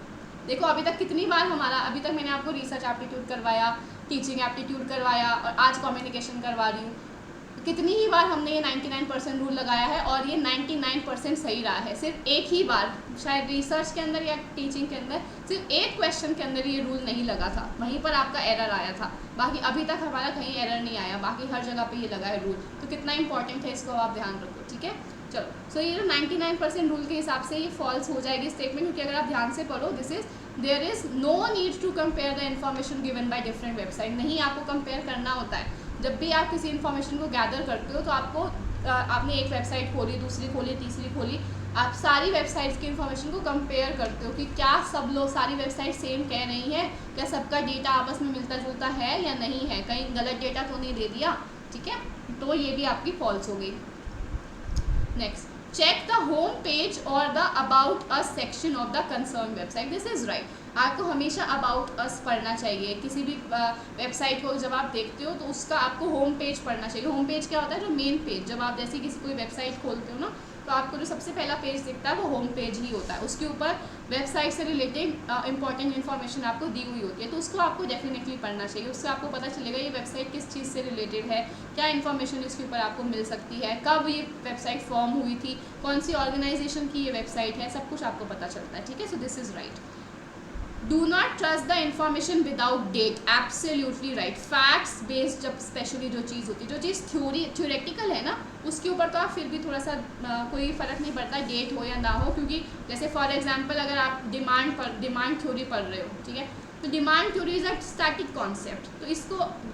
देखो अभी तक कितनी बार हमारा, अभी तक मैंने आपको रिसर्च एप्टीट्यूड करवाया, टीचिंग एप्टीट्यूड करवाया और आज कम्युनिकेशन करवा रही हूँ, कितनी ही बार हमने ये 99% रूल लगाया है और ये 99% सही रहा है। सिर्फ एक ही बार शायद रिसर्च के अंदर या टीचिंग के अंदर सिर्फ एक क्वेश्चन के अंदर ये रूल नहीं लगा था, वहीं पर आपका एरर आया था, बाकी अभी तक हमारा कहीं एरर नहीं आया, बाकी हर जगह पे ये लगा है रूल। तो कितना इंपॉर्टेंट है, इसको आप ध्यान रखो, ठीक है। चलो सो ये जो 99% रूल के हिसाब से ये फॉल्स हो जाएगी स्टेटमेंट, क्योंकि अगर आप ध्यान से पढ़ो, this is there is no need to compare the information given by different website. नहीं आपको कंपेयर करना होता है। जब भी आप किसी इन्फॉर्मेशन को गैदर करते हो तो आपको आपने एक वेबसाइट खोली, दूसरी खोली, तीसरी खोली, आप सारी वेबसाइट्स की इन्फॉर्मेशन को कंपेयर करते हो कि क्या सब लोग, सारी वेबसाइट सेम कह रही है, क्या सबका डेटा आपस में मिलता जुलता है या नहीं है, कहीं गलत डेटा तो नहीं दे दिया, ठीक है। तो ये भी आपकी फॉल्स हो गई। Next, check the home page और the about us section of the concern website, this is right. आपको हमेशा अबाउट अस पढ़ना चाहिए। किसी भी वेबसाइट को जब आप देखते हो तो उसका आपको होम पेज पढ़ना चाहिए। होम पेज क्या होता है, जो मेन पेज, जब आप जैसे किसी कोई वेबसाइट खोलते हो ना, तो आपको जो सबसे पहला पेज दिखता है वो होम पेज ही होता है। उसके ऊपर वेबसाइट से रिलेटेड इंपॉर्टेंट इन्फॉर्मेशन आपको दी हुई होती है, तो उसको आपको डेफिनेटली पढ़ना चाहिए। उससे आपको पता चलेगा ये वेबसाइट किस चीज़ से रिलेटेड है, क्या इन्फॉर्मेशन इसके ऊपर आपको मिल सकती है, कब ये वेबसाइट फॉर्म हुई थी, कौन सी ऑर्गेनाइजेशन की ये वेबसाइट है, सब कुछ आपको पता चलता है, ठीक है। So this is right. Do not trust the information without date, absolutely right. Facts based जब स्पेशली जो चीज़ होती है, जो चीज़ थ्योरेटिकल है ना, उसके ऊपर तो आप फिर भी थोड़ा सा कोई फ़र्क नहीं पड़ता डेट हो या ना हो, क्योंकि जैसे फॉर एग्जांपल अगर आप डिमांड थ्योरी पढ़ रहे हो, ठीक है, तो demand theory is a static concept, तो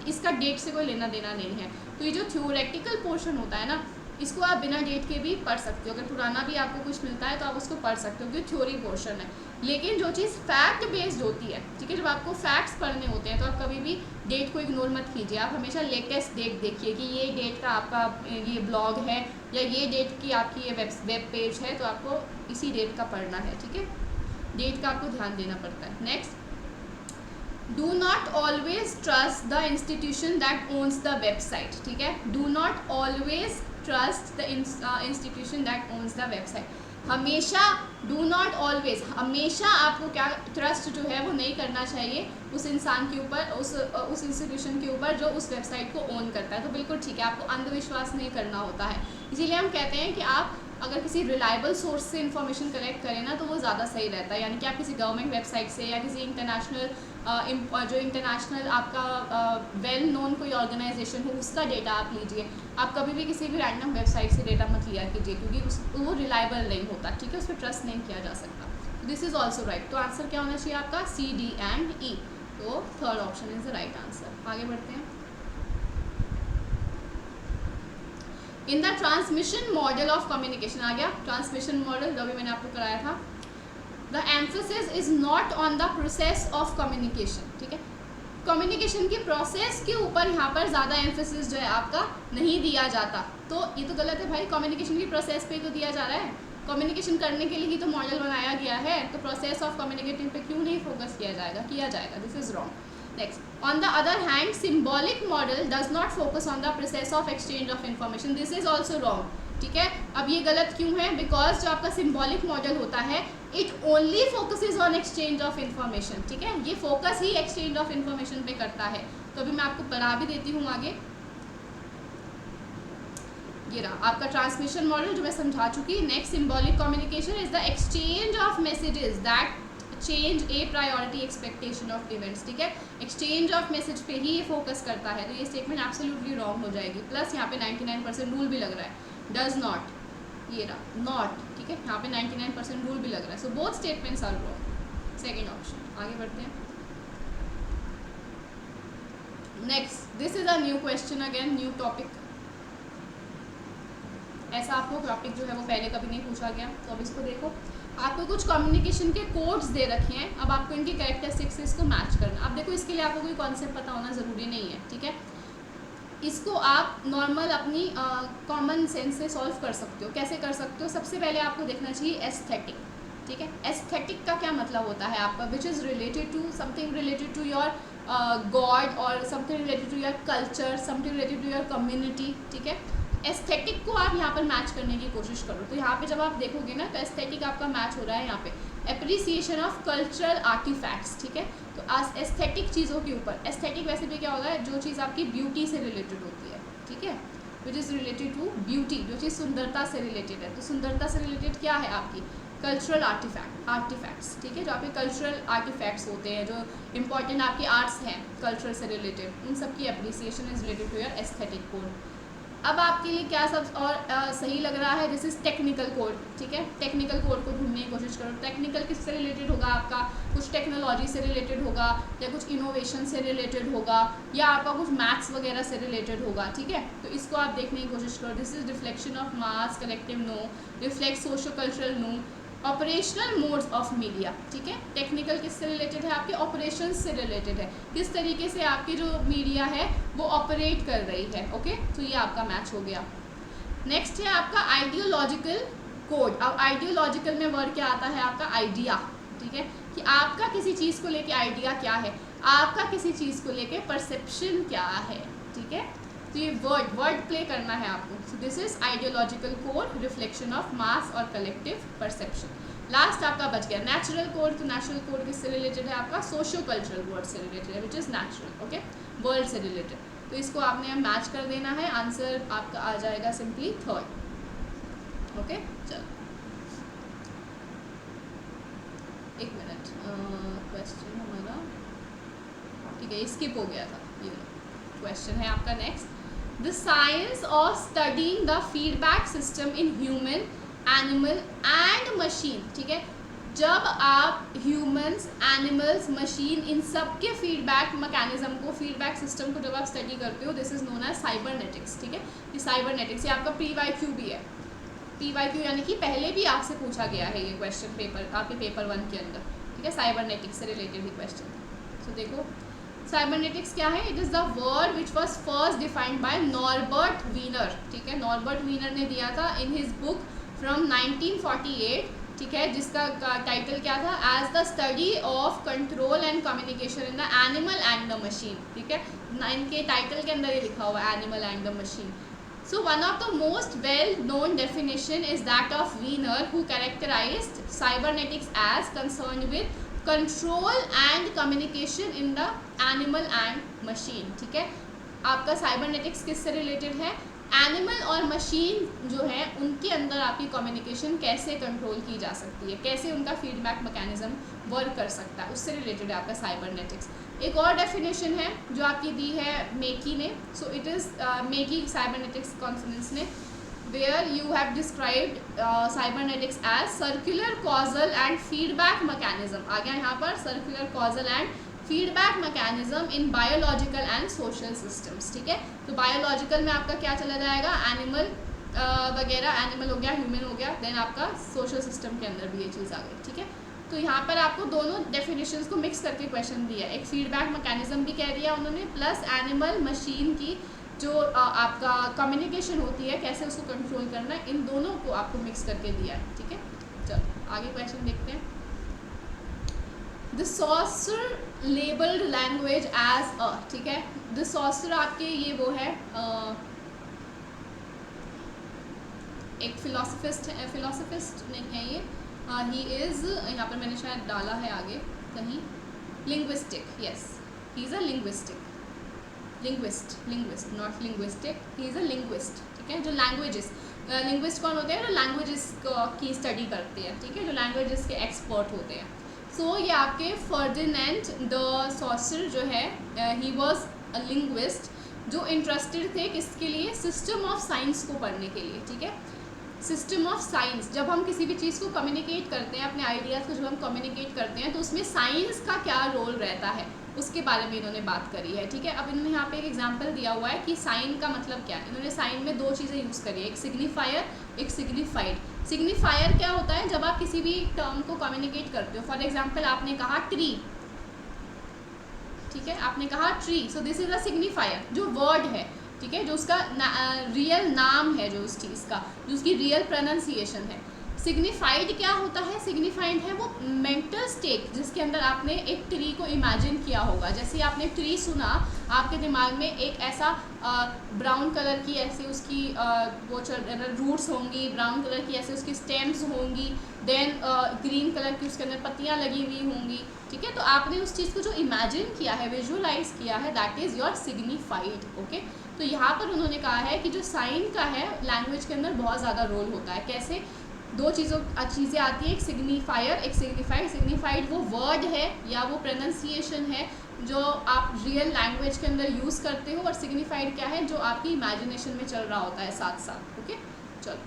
इसका डेट से कोई लेना देना नहीं है। तो ये जो थ्योरेटिकल पोर्शन होता है ना, इसको आप बिना डेट के भी पढ़ सकते हो, अगर पुराना भी आपको कुछ मिलता है तो आप उसको पढ़ सकते हो, क्योंकि थ्योरी पोर्शन है। लेकिन जो चीज़ फैक्ट बेस्ड होती है, ठीक है, जब आपको फैक्ट्स पढ़ने होते हैं तो आप कभी भी डेट को इग्नोर मत कीजिए, आप हमेशा लेटेस्ट डेट देखिए कि ये डेट का आपका ये ब्लॉग है या ये डेट की आपकी ये वेब पेज है, तो आपको इसी डेट का पढ़ना है, ठीक है, डेट का आपको ध्यान देना पड़ता है। Next, do not always trust the institution that owns the website, ठीक है, do not always trust the institution that owns the website. हमेशा, डू नॉट ऑलवेज, हमेशा आपको क्या ट्रस्ट जो है वो नहीं करना चाहिए उस इंसान के ऊपर, उस इंस्टीट्यूशन के ऊपर जो उस वेबसाइट को ओन करता है। तो बिल्कुल ठीक है, आपको अंधविश्वास नहीं करना होता है। इसीलिए हम कहते हैं कि आप अगर किसी रिलायबल सोर्स से इन्फॉर्मेशन कलेक्ट करें ना तो वो ज़्यादा सही रहता है, यानी कि आप किसी गवर्नमेंट वेबसाइट से या किसी इंटरनेशनल जो इंटरनेशनल आपका वेल नोन कोई ऑर्गेनाइजेशन हो उसका डेटा आप लीजिए। आप कभी भी किसी भी रैंडम वेबसाइट से डेटा मत लिया कीजिए, क्योंकि वो रिलायबल नहीं होता, ठीक है, उस पर ट्रस्ट नहीं किया जा सकता। This is also right. तो आंसर क्या होना चाहिए आपका? C, D and E। तो third option is the right answer. आगे बढ़ते हैं। In the transmission model of communication, आ गया ट्रांसमिशन मॉडल जो भी मैंने आपको कराया था। The emphasis is not on the process of communication, ठीक है, कम्युनिकेशन की प्रोसेस के ऊपर यहाँ पर ज़्यादा एम्फेसिस जो है आपका नहीं दिया जाता। तो ये तो गलत है भाई, कम्युनिकेशन की प्रोसेस पे तो दिया जा रहा है, कम्युनिकेशन करने के लिए ही तो मॉडल बनाया गया है, तो प्रोसेस ऑफ कम्युनिकेटिंग पे क्यों नहीं फोकस किया जाएगा, this is wrong. Next, on the other hand, symbolic model does not focus on the process of exchange of information. This is also wrong. ठीक है, अब ये गलत क्यों है? बिकॉज जो आपका सिम्बॉलिक मॉडल होता है it only focuses on exchange of information, ठीक है, ये focus he exchange of information पे करता है। तो अभी मैं आपको पढ़ा भी देती हूँ आगे। ये रहा आपका ट्रांसमिशन मॉडल जो मैं समझा चुकी। Next, symbolic communication is the exchange of messages that change A priority expectation of events, ठीक है, एक्सचेंज ऑफ मैसेज पे ही ये फोकस करता है। तो ये स्टेटमेंट एब्सोल्युटली रॉन्ग हो जाएगी। प्लस यहाँ पे 99% रूल भी लग रहा है, डज नॉट, ये रहा नॉट, ठीक है, यहाँ पे 99% रूल भी लग रहा है। So both statements are wrong, second option. आगे बढ़ते हैं। Next, this is a new question, again new topic. ऐसा आपको टॉपिक जो है वो पहले कभी नहीं पूछा गया। तो अब इसको देखो, आपको कुछ कम्युनिकेशन के कोड्स दे रखे हैं, अब आपको इनकी कैरेक्टरिस्टिक्स से इसको मैच करना। अब देखो, इसके लिए आपको कोई कॉन्सेप्ट पता होना ज़रूरी नहीं है, ठीक है, इसको आप नॉर्मल अपनी कॉमन सेंस से सॉल्व कर सकते हो। कैसे कर सकते हो? सबसे पहले आपको देखना चाहिए एस्थेटिक, ठीक है, एस्थेटिक का क्या मतलब होता है आपका, which is related to something related to your god और something related to your culture, something related to your community, ठीक है। एस्थेटिक को आप यहाँ पर मैच करने की कोशिश करो। तो यहाँ पे जब आप देखोगे ना तो एस्थेटिक आपका मैच हो रहा है यहाँ पे एप्रिसिएशन ऑफ कल्चरल आर्टिफैक्ट्स, ठीक है। तो आज एस्थेटिक चीज़ों के ऊपर, एस्थेटिक वैसे भी क्या होगा, जो चीज़ आपकी ब्यूटी से रिलेटेड होती है, ठीक है, which is related to beauty, जो चीज़ सुंदरता से रिलेटेड है। तो सुंदरता से रिलेटेड क्या है आपकी कल्चरल आर्टिफैक्ट्स, ठीक है, जो आपके कल्चरल आर्टिफैक्ट्स होते हैं, जो इंपॉर्टेंट आपकी आर्ट्स हैं कल्चर से रिलेटेड, उन सब की appreciation is related to your aesthetic code. अब आपके लिए क्या सब और सही लग रहा है, दिस इज टेक्निकल कोड, ठीक है, टेक्निकल कोड को ढूंढने की कोशिश करो। टेक्निकल किससे रिलेटेड होगा आपका, कुछ टेक्नोलॉजी से रिलेटेड होगा या कुछ इनोवेशन से रिलेटेड होगा या आपका कुछ मैथ्स वगैरह से रिलेटेड होगा, ठीक है। तो इसको आप देखने की कोशिश करो। This is reflection of mass collective no, reflect socio cultural no, operational modes of media, ठीक है। टेक्निकल किससे रिलेटेड है, आपके ऑपरेशंस से रिलेटेड है, किस तरीके से आपकी जो मीडिया है वो ऑपरेट कर रही है, ओके। तो ये आपका मैच हो गया। नेक्स्ट है आपका आइडियोलॉजिकल कोड। अब आइडियोलॉजिकल में वर्ड क्या आता है आपका आइडिया, ठीक है, कि आपका किसी चीज़ को लेके आइडिया क्या है, आपका किसी चीज़ को लेके परसेप्शन क्या है, ठीक है। तो ये वर्ड प्ले करना है आपको। सो this is ideological code, reflection of मास और कलेक्टिव परसेप्शन। लास्ट आपका बच गया नेचुरल कोड। तो नेचुरल कोड किससे रिलेटेड है आपका सोशो कल्चरल वर्ड से रिलेटेड है, which is natural, okay, world से रिलेटेड। तो इसको आपने मैच कर देना है, आंसर आपका आ जाएगा सिंपली थर्ड, ओके। चलो एक मिनट, क्वेश्चन हमारा ठीक है स्किप हो गया था। ये क्वेश्चन है आपका next, the science of studying the feedback system in human, animal and machine, ठीक है। जब आप ह्यूमंस, एनिमल्स, मशीन, इन सब के फीडबैक मैकेनिज्म को, फीडबैक सिस्टम को जब आप स्टडी करते हो, this is known as cybernetics, ठीक है। ये साइबरनेटिक्स, ये आपका PYQ भी है। PYQ यानी कि पहले भी आपसे पूछा गया है ये क्वेश्चन पेपर, आपके पेपर 1 के अंदर, ठीक है। साइबरनेटिक्स से रिलेटेड ही क्वेश्चन। सो देखो साइबरनेटिक्स क्या है। It is the word which was first defined by Norbert Wiener, ठीक है। नॉर्बर्ट वीनर ने दिया था इन हिज बुक फ्रॉम 1948, ठीक है, जिसका टाइटल क्या था, as the study of control and communication in the animal and the machine, ठीक है। इनके टाइटल के अंदर ये लिखा हुआ है, animal and the machine. So one of the most well-known definition is that of Wiener, who characterized cybernetics as concerned with control and communication in the animal and machine, ठीक है। आपका साइबरनेटिक्स किससे रिलेटेड है, animal और machine जो है उनके अंदर आपकी कम्युनिकेशन कैसे कंट्रोल की जा सकती है, कैसे उनका फीडबैक मैकेनिज्म वर्क कर सकता है, उससे रिलेटेड है आपका साइबरनेटिक्स। एक और डेफिनेशन है जो आपकी दी है मेकी ने। So it is Macy cybernetics conference ने, where you have described cybernetics as circular causal and feedback mechanism. आ गया यहाँ पर circular causal and feedback mechanism in biological and social systems, ठीक है। तो बायोलॉजिकल में आपका क्या चला जाएगा, एनिमल वगैरह, एनिमल हो गया, ह्यूमन हो गया, देन आपका सोशल सिस्टम के अंदर भी ये चीज़ आ गई, ठीक है। तो यहाँ पर आपको दोनों डेफिनेशंस को मिक्स करके क्वेश्चन दिया, एक फीडबैक मैकेनिज्म भी कह दिया उन्होंने, प्लस एनिमल मशीन की जो आपका कम्युनिकेशन होती है, कैसे उसको कंट्रोल करना है, इन दोनों को आपको मिक्स करके दिया है, ठीक है। चलो आगे क्वेश्चन देखते हैं। The Saussure labelled language as a, ठीक है। द सॉर्सर आपके ये वो है एक फिलोसफिस्ट नहीं है ये, ही इज़, यहाँ पर मैंने शायद डाला है आगे कहीं, linguistic, yes, he is a linguist, not linguistic, he is a linguist, ठीक है। जो लैंग्वेजेस, लिंग्विस्ट कौन होते हैं, जो लैंग्वेजेस की स्टडी करते हैं, ठीक है, जो लैंग्वेजेस के एक्सपर्ट होते हैं। सो ये आपके फर्डिनेंड द सॉसर जो है, ही वॉज अ लिंग्विस्ट, जो इंटरेस्टेड थे किसके लिए, सिस्टम ऑफ साइंस को पढ़ने के लिए, ठीक है। सिस्टम ऑफ साइंस, जब हम किसी भी चीज़ को कम्युनिकेट करते हैं, अपने आइडियाज़ को जब हम कम्युनिकेट करते हैं, तो उसमें साइंस का क्या रोल रहता है, उसके बारे में इन्होंने बात करी है, ठीक है। अब इन्होंने यहाँ पे एक एग्जांपल दिया हुआ है कि साइन का मतलब क्या है। इन्होंने साइन में दो चीज़ें यूज़ करी है, एक सिग्निफायर, एक सिग्निफाइड। सिग्निफायर क्या होता है, जब आप किसी भी टर्म को कम्युनिकेट करते हो, फॉर एग्जाम्पल आपने कहा ट्री, ठीक है, आपने कहा tree, so this is a signifier, जो वर्ड है, ठीक है, जो उसका रियल नाम है, जो उस चीज़ का, जो उसकी रियल प्रोनाउंसिएशन है। सिग्निफाइड क्या होता है, सिग्निफाइड है वो मेंटल स्टेट जिसके अंदर आपने एक ट्री को इमेजिन किया होगा। जैसे आपने ट्री सुना, आपके दिमाग में एक ऐसा ब्राउन कलर की ऐसे उसकी वो रूट्स होंगी, ब्राउन कलर की ऐसे उसकी स्टेम्स होंगी, देन ग्रीन कलर की उसके अंदर पत्तियाँ लगी हुई होंगी, ठीक है। तो आपने उस चीज़ को जो इमेजिन किया है, विजुअलाइज किया है, that is your signified, okay. तो यहाँ पर उन्होंने कहा है कि जो साइन का है लैंग्वेज के अंदर बहुत ज़्यादा रोल होता है। कैसे, दो चीज़ें आती हैं, एक सिग्निफायर, एक सिग्निफाइड। सिग्निफाइड वो वर्ड है या वो प्रोनाउंसिएशन है जो आप रियल लैंग्वेज के अंदर यूज़ करते हो, और सिग्निफाइड क्या है, जो आपकी इमेजिनेशन में चल रहा होता है साथ साथ, ओके। चलो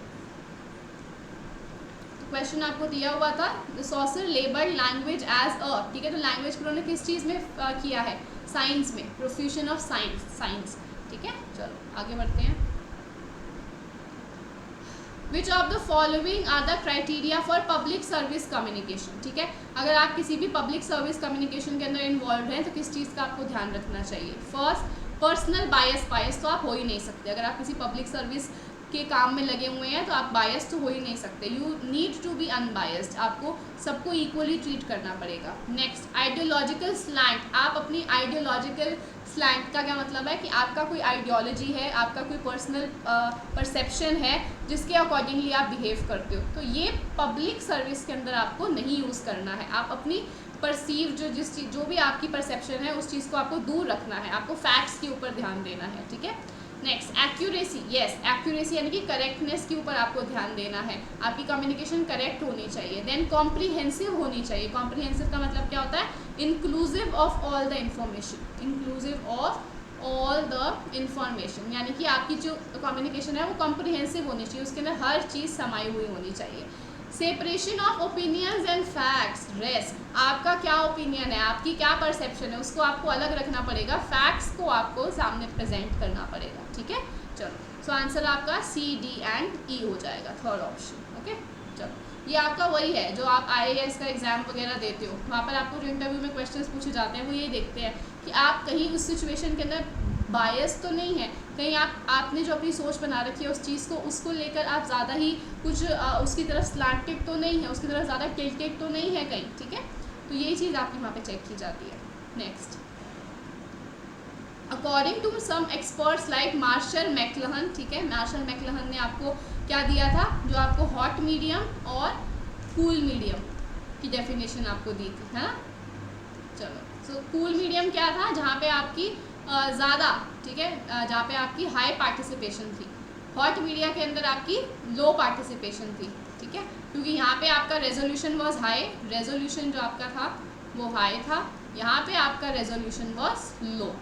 क्वेश्चन आपको दिया हुआ था, the Saussure labelled language as a, ठीक है। तो लैंग्वेज को उन्होंने किस चीज़ में किया है, साइंस में, प्रोफ्यूशन ऑफ साइंस, ठीक है। चलो आगे बढ़ते हैं। Which of the following are the criteria for public service communication, ठीक है। अगर आप किसी भी पब्लिक सर्विस कम्युनिकेशन के अंदर इन्वॉल्व हैं तो किस चीज़ का आपको ध्यान रखना चाहिए। फर्स्ट, पर्सनल बायस तो आप हो ही नहीं सकते। अगर आप किसी पब्लिक सर्विस के काम में लगे हुए हैं तो आप बायस तो हो ही नहीं सकते। You need to be unbiased, आपको सबको इक्वली ट्रीट करना पड़ेगा। नेक्स्ट, आइडियोलॉजिकल स्लैंट, आप अपनी आइडियोलॉजिकल स्लैंट का क्या मतलब है कि आपका कोई आइडियोलॉजी है, आपका कोई पर्सनल परसेप्शन है जिसके अकॉर्डिंगली आप बिहेव करते हो, तो ये पब्लिक सर्विस के अंदर आपको नहीं यूज़ करना है। आप अपनी परसीव जो भी आपकी परसेप्शन है उस चीज़ को आपको दूर रखना है, आपको फैक्ट्स के ऊपर ध्यान देना है, ठीक है। नेक्स्ट, एक्यूरेसी, यस, एक्यूरेसी यानी कि करेक्टनेस के ऊपर आपको ध्यान देना है, आपकी कम्युनिकेशन करेक्ट होनी चाहिए। देन कॉम्प्रिहेंसिव होनी चाहिए। कॉम्प्रिहेंसिव का मतलब क्या होता है, inclusive of all the information, inclusive of all the information, यानी कि आपकी जो कम्युनिकेशन है वो कॉम्प्रिहेंसिव होनी चाहिए, उसके अंदर हर चीज़ समाई हुई होनी चाहिए। Separation of opinions and facts, rest, आपका क्या ओपिनियन है, आपकी क्या परसेप्शन है, उसको आपको अलग रखना पड़ेगा, फैक्ट्स को आपको सामने प्रेजेंट करना पड़ेगा, ठीक है। चलो, सो आंसर आपका सी, डी एंड ई हो जाएगा, थर्ड ऑप्शन। ओके, चलो, ये आपका वही है जो आप IAS का एग्जाम वगैरह देते हो, वहाँ पर आपको जो इंटरव्यू में क्वेश्चंस पूछे जाते हैं वो ये देखते हैं कि आप कहीं उस सिचुएशन के अंदर बायस तो नहीं है, कहीं आपने जो अपनी सोच बना रखी है उस चीज़ को, उसको लेकर आप ज़्यादा ही कुछ उसकी तरफ स्लैंटेड तो नहीं है, उसकी तरफ ज़्यादा टिल्टेड तो नहीं है कहीं, ठीक है। तो यही चीज़ आपकी वहाँ पे चेक की जाती है। Next, according to some experts like Marshall McLuhan, ठीक है, मार्शल मैकलहन ने आपको क्या दिया था, जो आपको हॉट मीडियम और कूल मीडियम की डेफिनेशन आपको दी थी, है ना। चलो, सो कूल मीडियम क्या था, जहाँ पे आपकी ज़्यादा, ठीक है, जहाँ पे आपकी हाई पार्टिसिपेशन थी। हॉट मीडिया के अंदर आपकी लो पार्टिसिपेशन थी, ठीक है, क्योंकि यहाँ पे आपका रेजोल्यूशन वॉज हाई, रेजोल्यूशन जो आपका था वो हाई था, यहाँ पे आपका रेजोल्यूशन वॉज लो।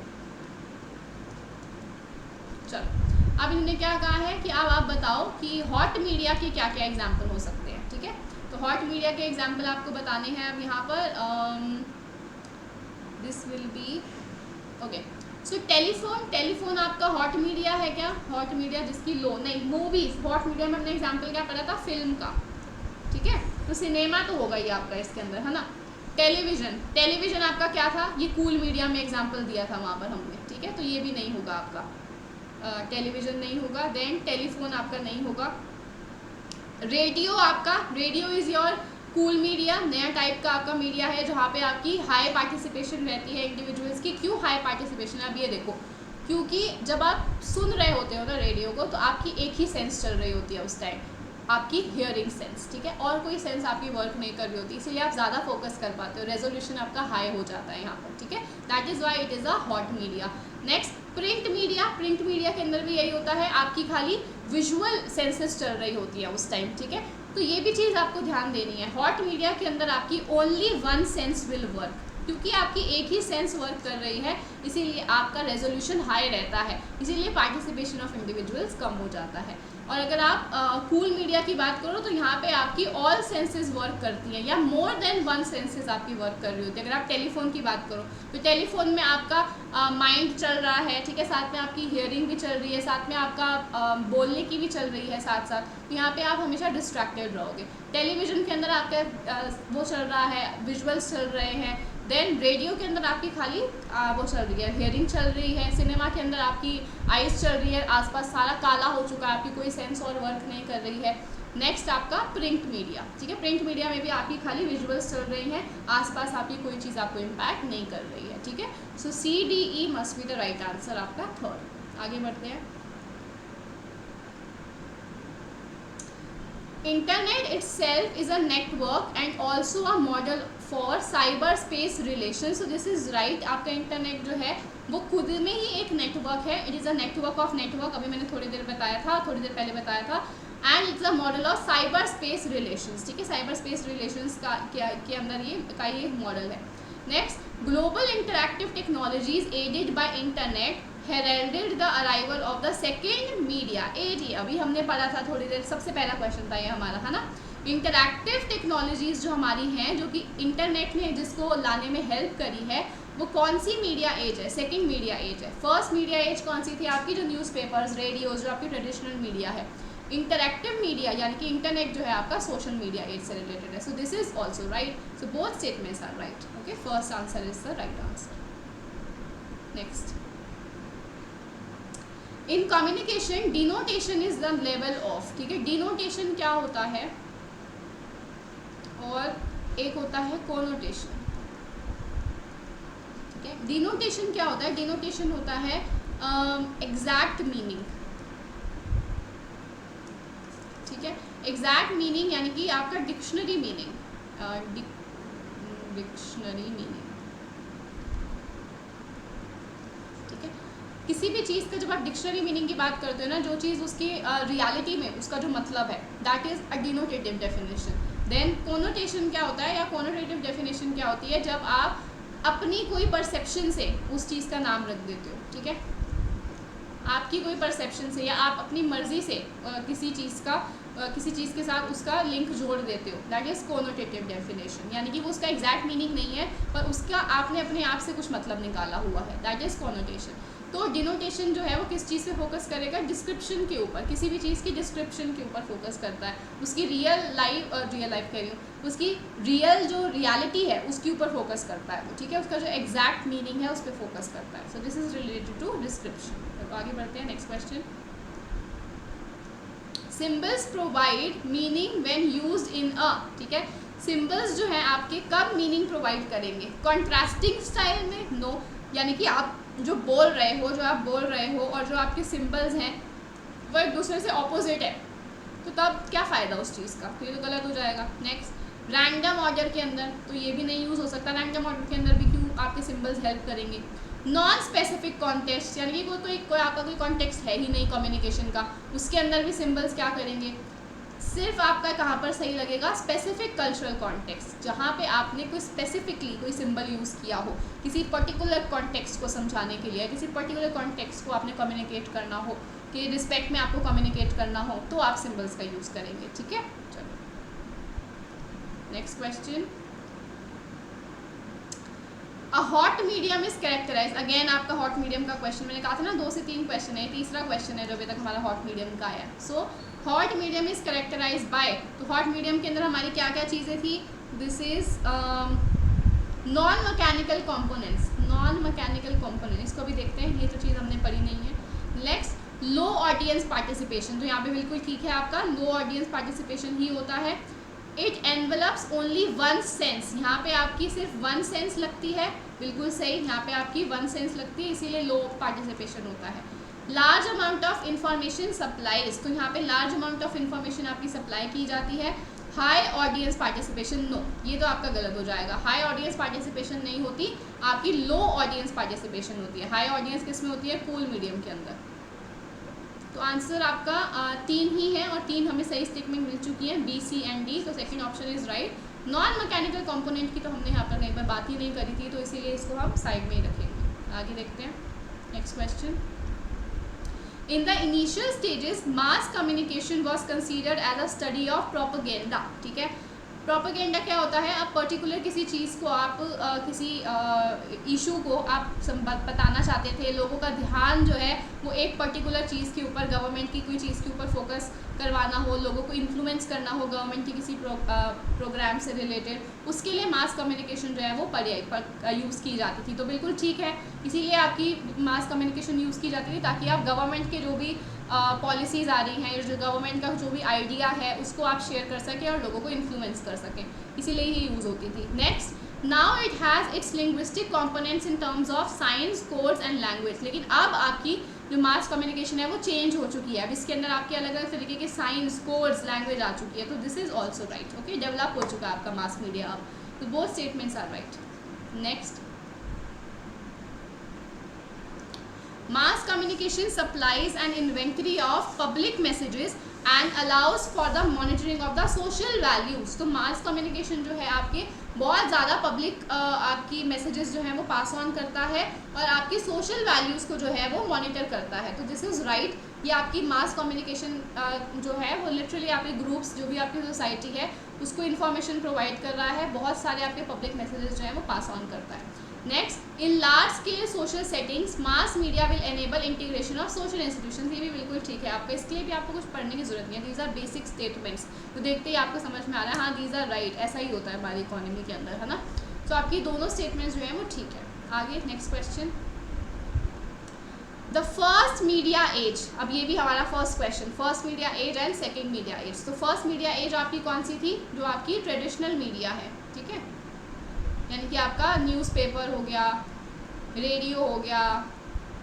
चलो, अब इन्होंने क्या कहा है कि अब आप बताओ कि हॉट मीडिया के क्या क्या एग्जाम्पल हो सकते हैं, ठीक है। तो हॉट मीडिया के एग्जाम्पल आपको बताने हैं अब यहाँ पर, this will be okay. So telephone आपका हॉट मीडिया है क्या, हॉट मीडिया जिसकी लो नहीं, मूवीज हॉट मीडिया में हमने एग्जाम्पल क्या पढ़ा था, फिल्म का, ठीक है, तो सिनेमा तो होगा ही आपका इसके अंदर, है ना। टेलीविजन आपका क्या था, ये कूल मीडिया में एग्जाम्पल दिया था वहाँ पर हमने, ठीक है, तो ये भी नहीं होगा आपका, टेलीविजन नहीं होगा। देन टेलीफोन आपका नहीं होगा। रेडियो आपका, radio is your cool media, नया टाइप का आपका मीडिया है जहाँ पे आपकी हाई पार्टिसिपेशन रहती है इंडिविजुअल्स की। क्यों हाई पार्टिसिपेशन, अब ये देखो, क्योंकि जब आप सुन रहे होते हो ना रेडियो को, तो आपकी एक ही सेंस चल रही होती है उस टाइम, आपकी हियरिंग सेंस, ठीक है, और कोई सेंस आपकी वर्क नहीं कर रही होती, इसीलिए आप ज़्यादा फोकस कर पाते हो, रेजोल्यूशन आपका हाई हो जाता है यहाँ पर, ठीक है, that is why it is a hot media. Next, print media, print media के अंदर भी यही होता है, आपकी खाली विजुअल सेंसेस चल रही होती है उस टाइम, ठीक है, तो ये भी चीज़ आपको ध्यान देनी है। हॉट मीडिया के अंदर आपकी only one sense will work, क्योंकि आपकी एक ही सेंस वर्क कर रही है, इसीलिए आपका रेजोल्यूशन हाई रहता है, इसीलिए पार्टिसिपेशन ऑफ इंडिविजुअल्स कम हो जाता है। और अगर आप कूल मीडिया की बात करो तो यहाँ पे आपकी ऑल सेंसेस वर्क करती हैं, या मोर देन वन सेंसेस आपकी वर्क कर रही होती है। अगर आप टेलीफोन की बात करो तो टेलीफोन में आपका माइंड चल रहा है, ठीक है, साथ में आपकी हियरिंग भी चल रही है, साथ में आपका बोलने की भी चल रही है साथ साथ, तो यहाँ पे आप हमेशा डिस्ट्रैक्टेड रहोगे। टेलीविजन के अंदर आपका वो चल रहा है, विजुअल्स चल रहे हैं। देन रेडियो के अंदर आपकी खाली वो चल रही है, हियरिंग चल रही है। सिनेमा के अंदर आपकी आइज़ चल रही है, आसपास सारा काला हो चुका है, आपकी कोई सेंस और वर्क नहीं कर रही है। नेक्स्ट आपका प्रिंट मीडिया, ठीक है, प्रिंट मीडिया में भी आपकी खाली विजुअल्स चल रही हैं, आसपास आपकी कोई चीज़ आपको इम्पैक्ट नहीं कर रही है, ठीक है। सो CDE must be the right answer आपका थर्ड। आगे बढ़ते हैं। Internet itself is a network and also a model for cyber space relation. So this is right, आपका इंटरनेट जो है वो खुद में ही एक नेटवर्क है, it is a network of network, अभी मैंने थोड़ी देर पहले बताया था, and it's a model of cyber space relations, ठीक है, साइबर स्पेस रिलेशंस का के अंदर ये मॉडल है। Next, global interactive technologies aided by internet heralded the arrival of the second media, AD, अभी हमने पढ़ा था थोड़ी देर, सबसे पहला क्वेश्चन था ये हमारा, है ना। इंटरैक्टिव टेक्नोलॉजीज जो हमारी हैं, जो कि इंटरनेट ने जिसको लाने में हेल्प करी है, वो कौन सी मीडिया एज है, सेकंड मीडिया एज है। फर्स्ट मीडिया एज कौन सी थी आपकी, जो न्यूज़पेपर्स, रेडियोज, जो आपकी ट्रेडिशनल मीडिया है। इंटरैक्टिव मीडिया यानी कि इंटरनेट जो है आपका सोशल मीडिया एज से रिलेटेड है। So this is also right, so both statements are right, okay, first answer is the right answer. Next, in communication denotation is the level of, ठीक है, denotation क्या होता है और एक होता है कोनोटेशन, ठीक है। डिनोटेशन क्या होता है, डिनोटेशन होता है एग्जैक्ट मीनिंग, ठीक है, एग्जैक्ट मीनिंग यानी कि आपका डिक्शनरी मीनिंग, डिक्शनरी मीनिंग, ठीक है। किसी भी चीज़ का जब आप डिक्शनरी मीनिंग की बात करते हो ना, जो चीज़ उसकी रियलिटी में उसका जो मतलब है, that is a denotative definition. Then connotation क्या होता है, या कोनोटेटिव डेफिनेशन क्या होती है, जब आप अपनी कोई परसेप्शन से उस चीज़ का नाम रख देते हो, ठीक है, आपकी कोई परसेप्शन से या आप अपनी मर्ज़ी से किसी चीज़ का किसी चीज़ के साथ उसका लिंक जोड़ देते हो, दैट इज़ कोनोटेटिव डेफिनेशन, यानी कि वो उसका एग्जैक्ट मीनिंग नहीं है पर उसका आपने अपने आप से कुछ मतलब निकाला हुआ है, दैट इज़ कोनोटेशन। तो डिनोटेशन जो है वो किस चीज़ पे फोकस करेगा, डिस्क्रिप्शन के ऊपर, किसी भी चीज़ की डिस्क्रिप्शन के ऊपर फोकस करता है, उसकी रियल लाइफ कह रही हूँ, उसकी रियल जो रियलिटी है उसके ऊपर फोकस करता है वो, ठीक है, उसका जो एग्जैक्ट मीनिंग है उस पर फोकस करता है। So this is related to description. तो आगे बढ़ते हैं, next question. Symbols provide meaning when used in a, ठीक है, सिम्बल्स जो है आपके कब मीनिंग प्रोवाइड करेंगे, कॉन्ट्रास्टिंग स्टाइल में, नो, यानी कि आप जो बोल रहे हो, जो आप बोल रहे हो और जो आपके सिंबल्स हैं वो एक दूसरे से ऑपोजिट है, तो तब क्या फ़ायदा उस चीज़ का, तो ये तो गलत हो जाएगा। नेक्स्ट, रैंडम ऑर्डर के अंदर तो ये भी नहीं यूज़ हो सकता, रैंडम ऑर्डर के अंदर भी क्यों आपके सिंबल्स हेल्प करेंगे। नॉन स्पेसिफिक कॉन्टेक्स्ट, यानी कि कोई आपका कोई कॉन्टेक्स्ट है ही नहीं कम्युनिकेशन का, उसके अंदर भी सिंबल्स क्या करेंगे, सिर्फ आपका कहाँ पर सही लगेगा, स्पेसिफिक कल्चरल कॉन्टेक्स्ट, जहाँ पे आपने कोई स्पेसिफिकली कोई सिंबल यूज़ किया हो किसी पर्टिकुलर कॉन्टेक्स्ट को समझाने के लिए, किसी पर्टिकुलर कॉन्टेक्स्ट को आपने कम्युनिकेट करना हो, कि रिस्पेक्ट में आपको कम्युनिकेट करना हो, तो आप सिंबल्स का यूज़ करेंगे, ठीक है। चलो next question. A hot medium is characterise, again आपका हॉट मीडियम का क्वेश्चन, मैंने कहा था ना 2 से 3 क्वेश्चन है, तीसरा क्वेश्चन है जो अभी तक हमारा हॉट मीडियम का आया। So hot medium is characterise by, तो हॉट मीडियम के अंदर हमारी क्या क्या चीज़ें थी, this is non mechanical components, non mechanical component, इसको भी देखते हैं, ये तो चीज़ हमने पढ़ी नहीं है। नेक्स्ट, लो ऑडियंस पार्टिसिपेशन, तो यहाँ पे बिल्कुल ठीक है आपका, लो ऑडियंस पार्टिसिपेशन ही होता है। It envelopes only one sense, यहाँ पे आपकी सिर्फ वन सेंस लगती है, बिल्कुल सही, यहाँ पे आपकी वन सेंस लगती है, इसीलिए लो पार्टिसिपेशन होता है। Large amount of information supplies, तो यहाँ पे लार्ज अमाउंट ऑफ इंफॉर्मेशन आपकी सप्लाई की जाती है। हाई ऑडियंस पार्टिसिपेशन, नो, ये तो आपका गलत हो जाएगा, हाई ऑडियंस पार्टिसिपेशन नहीं होती, आपकी लो ऑडियंस पार्टिसिपेशन होती है। हाई ऑडियंस किस में होती है, कूल मीडियम के अंदर। तो आंसर आपका 3 ही है और 3 हमें सही स्टेटमेंट मिल चुकी है, बी, सी एंड डी, तो second option is right. Non mechanical component की तो हमने यहाँ पर कहीं पर बात ही नहीं करी थी, तो इसीलिए इसको हम साइड में ही रखेंगे। आगे देखते हैं, next question. In the initial stages mass communication was considered as a study of propaganda, ठीक है। प्रोपेगेंडा क्या होता है, आप पर्टिकुलर किसी चीज़ को आप किसी इशू को आप बताना चाहते थे, लोगों का ध्यान जो है वो एक पर्टिकुलर चीज़ के ऊपर, गवर्नमेंट की कोई चीज़ के ऊपर फोकस करवाना हो, लोगों को इन्फ्लुएंस करना हो गवर्नमेंट की किसी प्रोग्राम से रिलेटेड, उसके लिए मास कम्युनिकेशन जो है वो यूज़ की जाती थी। तो बिल्कुल ठीक है, इसीलिए आपकी मास कम्युनिकेशन यूज़ की जाती थी ताकि आप गवर्नमेंट के जो भी पॉलिसीज़ आ रही हैं, जो गवर्नमेंट का जो भी आइडिया है उसको आप शेयर कर सकें और लोगों को इन्फ्लुएंस कर सकें, इसीलिए ही यूज़ होती थी। Next, now it has its linguistic components in terms of science, codes and language, लेकिन अब आपकी जो मास कम्युनिकेशन है वो चेंज हो चुकी है, अब इसके अंदर आपके अलग अलग तरीके के साइंस, कोड्स, लैंग्वेज आ चुकी है, तो this is also right, okay, develop हो चुका है आपका मास मीडिया अब, तो both statements are right. Next, mass communication supplies an inventory of public messages and allows for the monitoring of the social values, तो mass communication जो है आपके बहुत ज़्यादा पब्लिक आपकी मैसेजेस जो है वो पास ऑन करता है और आपकी सोशल वैल्यूज़ को जो है वो मॉनिटर करता है, तो दिस इज़ राइट। ये आपकी मास कम्युनिकेशन जो है वो लिटरली आपके ग्रुप्स, जो भी आपकी सोसाइटी है उसको इन्फॉर्मेशन प्रोवाइड कर रहा है, बहुत सारे आपके पब्लिक मैसेजेस जो है वो पास ऑन करता है। Next, in large scale social settings mass media will enable integration of social institutions, ये भी बिल्कुल ठीक है आपका, इसके लिए भी आपको कुछ पढ़ने की जरूरत नहीं है, दीज आर बेसिक स्टेटमेंट्स, तो देखते ही आपको समझ में आ रहा है, हाँ दीज आर राइट, ऐसा ही होता है हमारी इकोनॉमी के अंदर, है ना। तो आपकी दोनों स्टेटमेंट्स जो है वो ठीक है। आगे next question, the first media age, अब ये भी हमारा first question, first media age and second media age, तो फर्स्ट मीडिया एज आपकी कौन सी थी, जो आपकी ट्रेडिशनल मीडिया है, ठीक है, यानी कि आपका न्यूज़पेपर हो गया, रेडियो हो गया,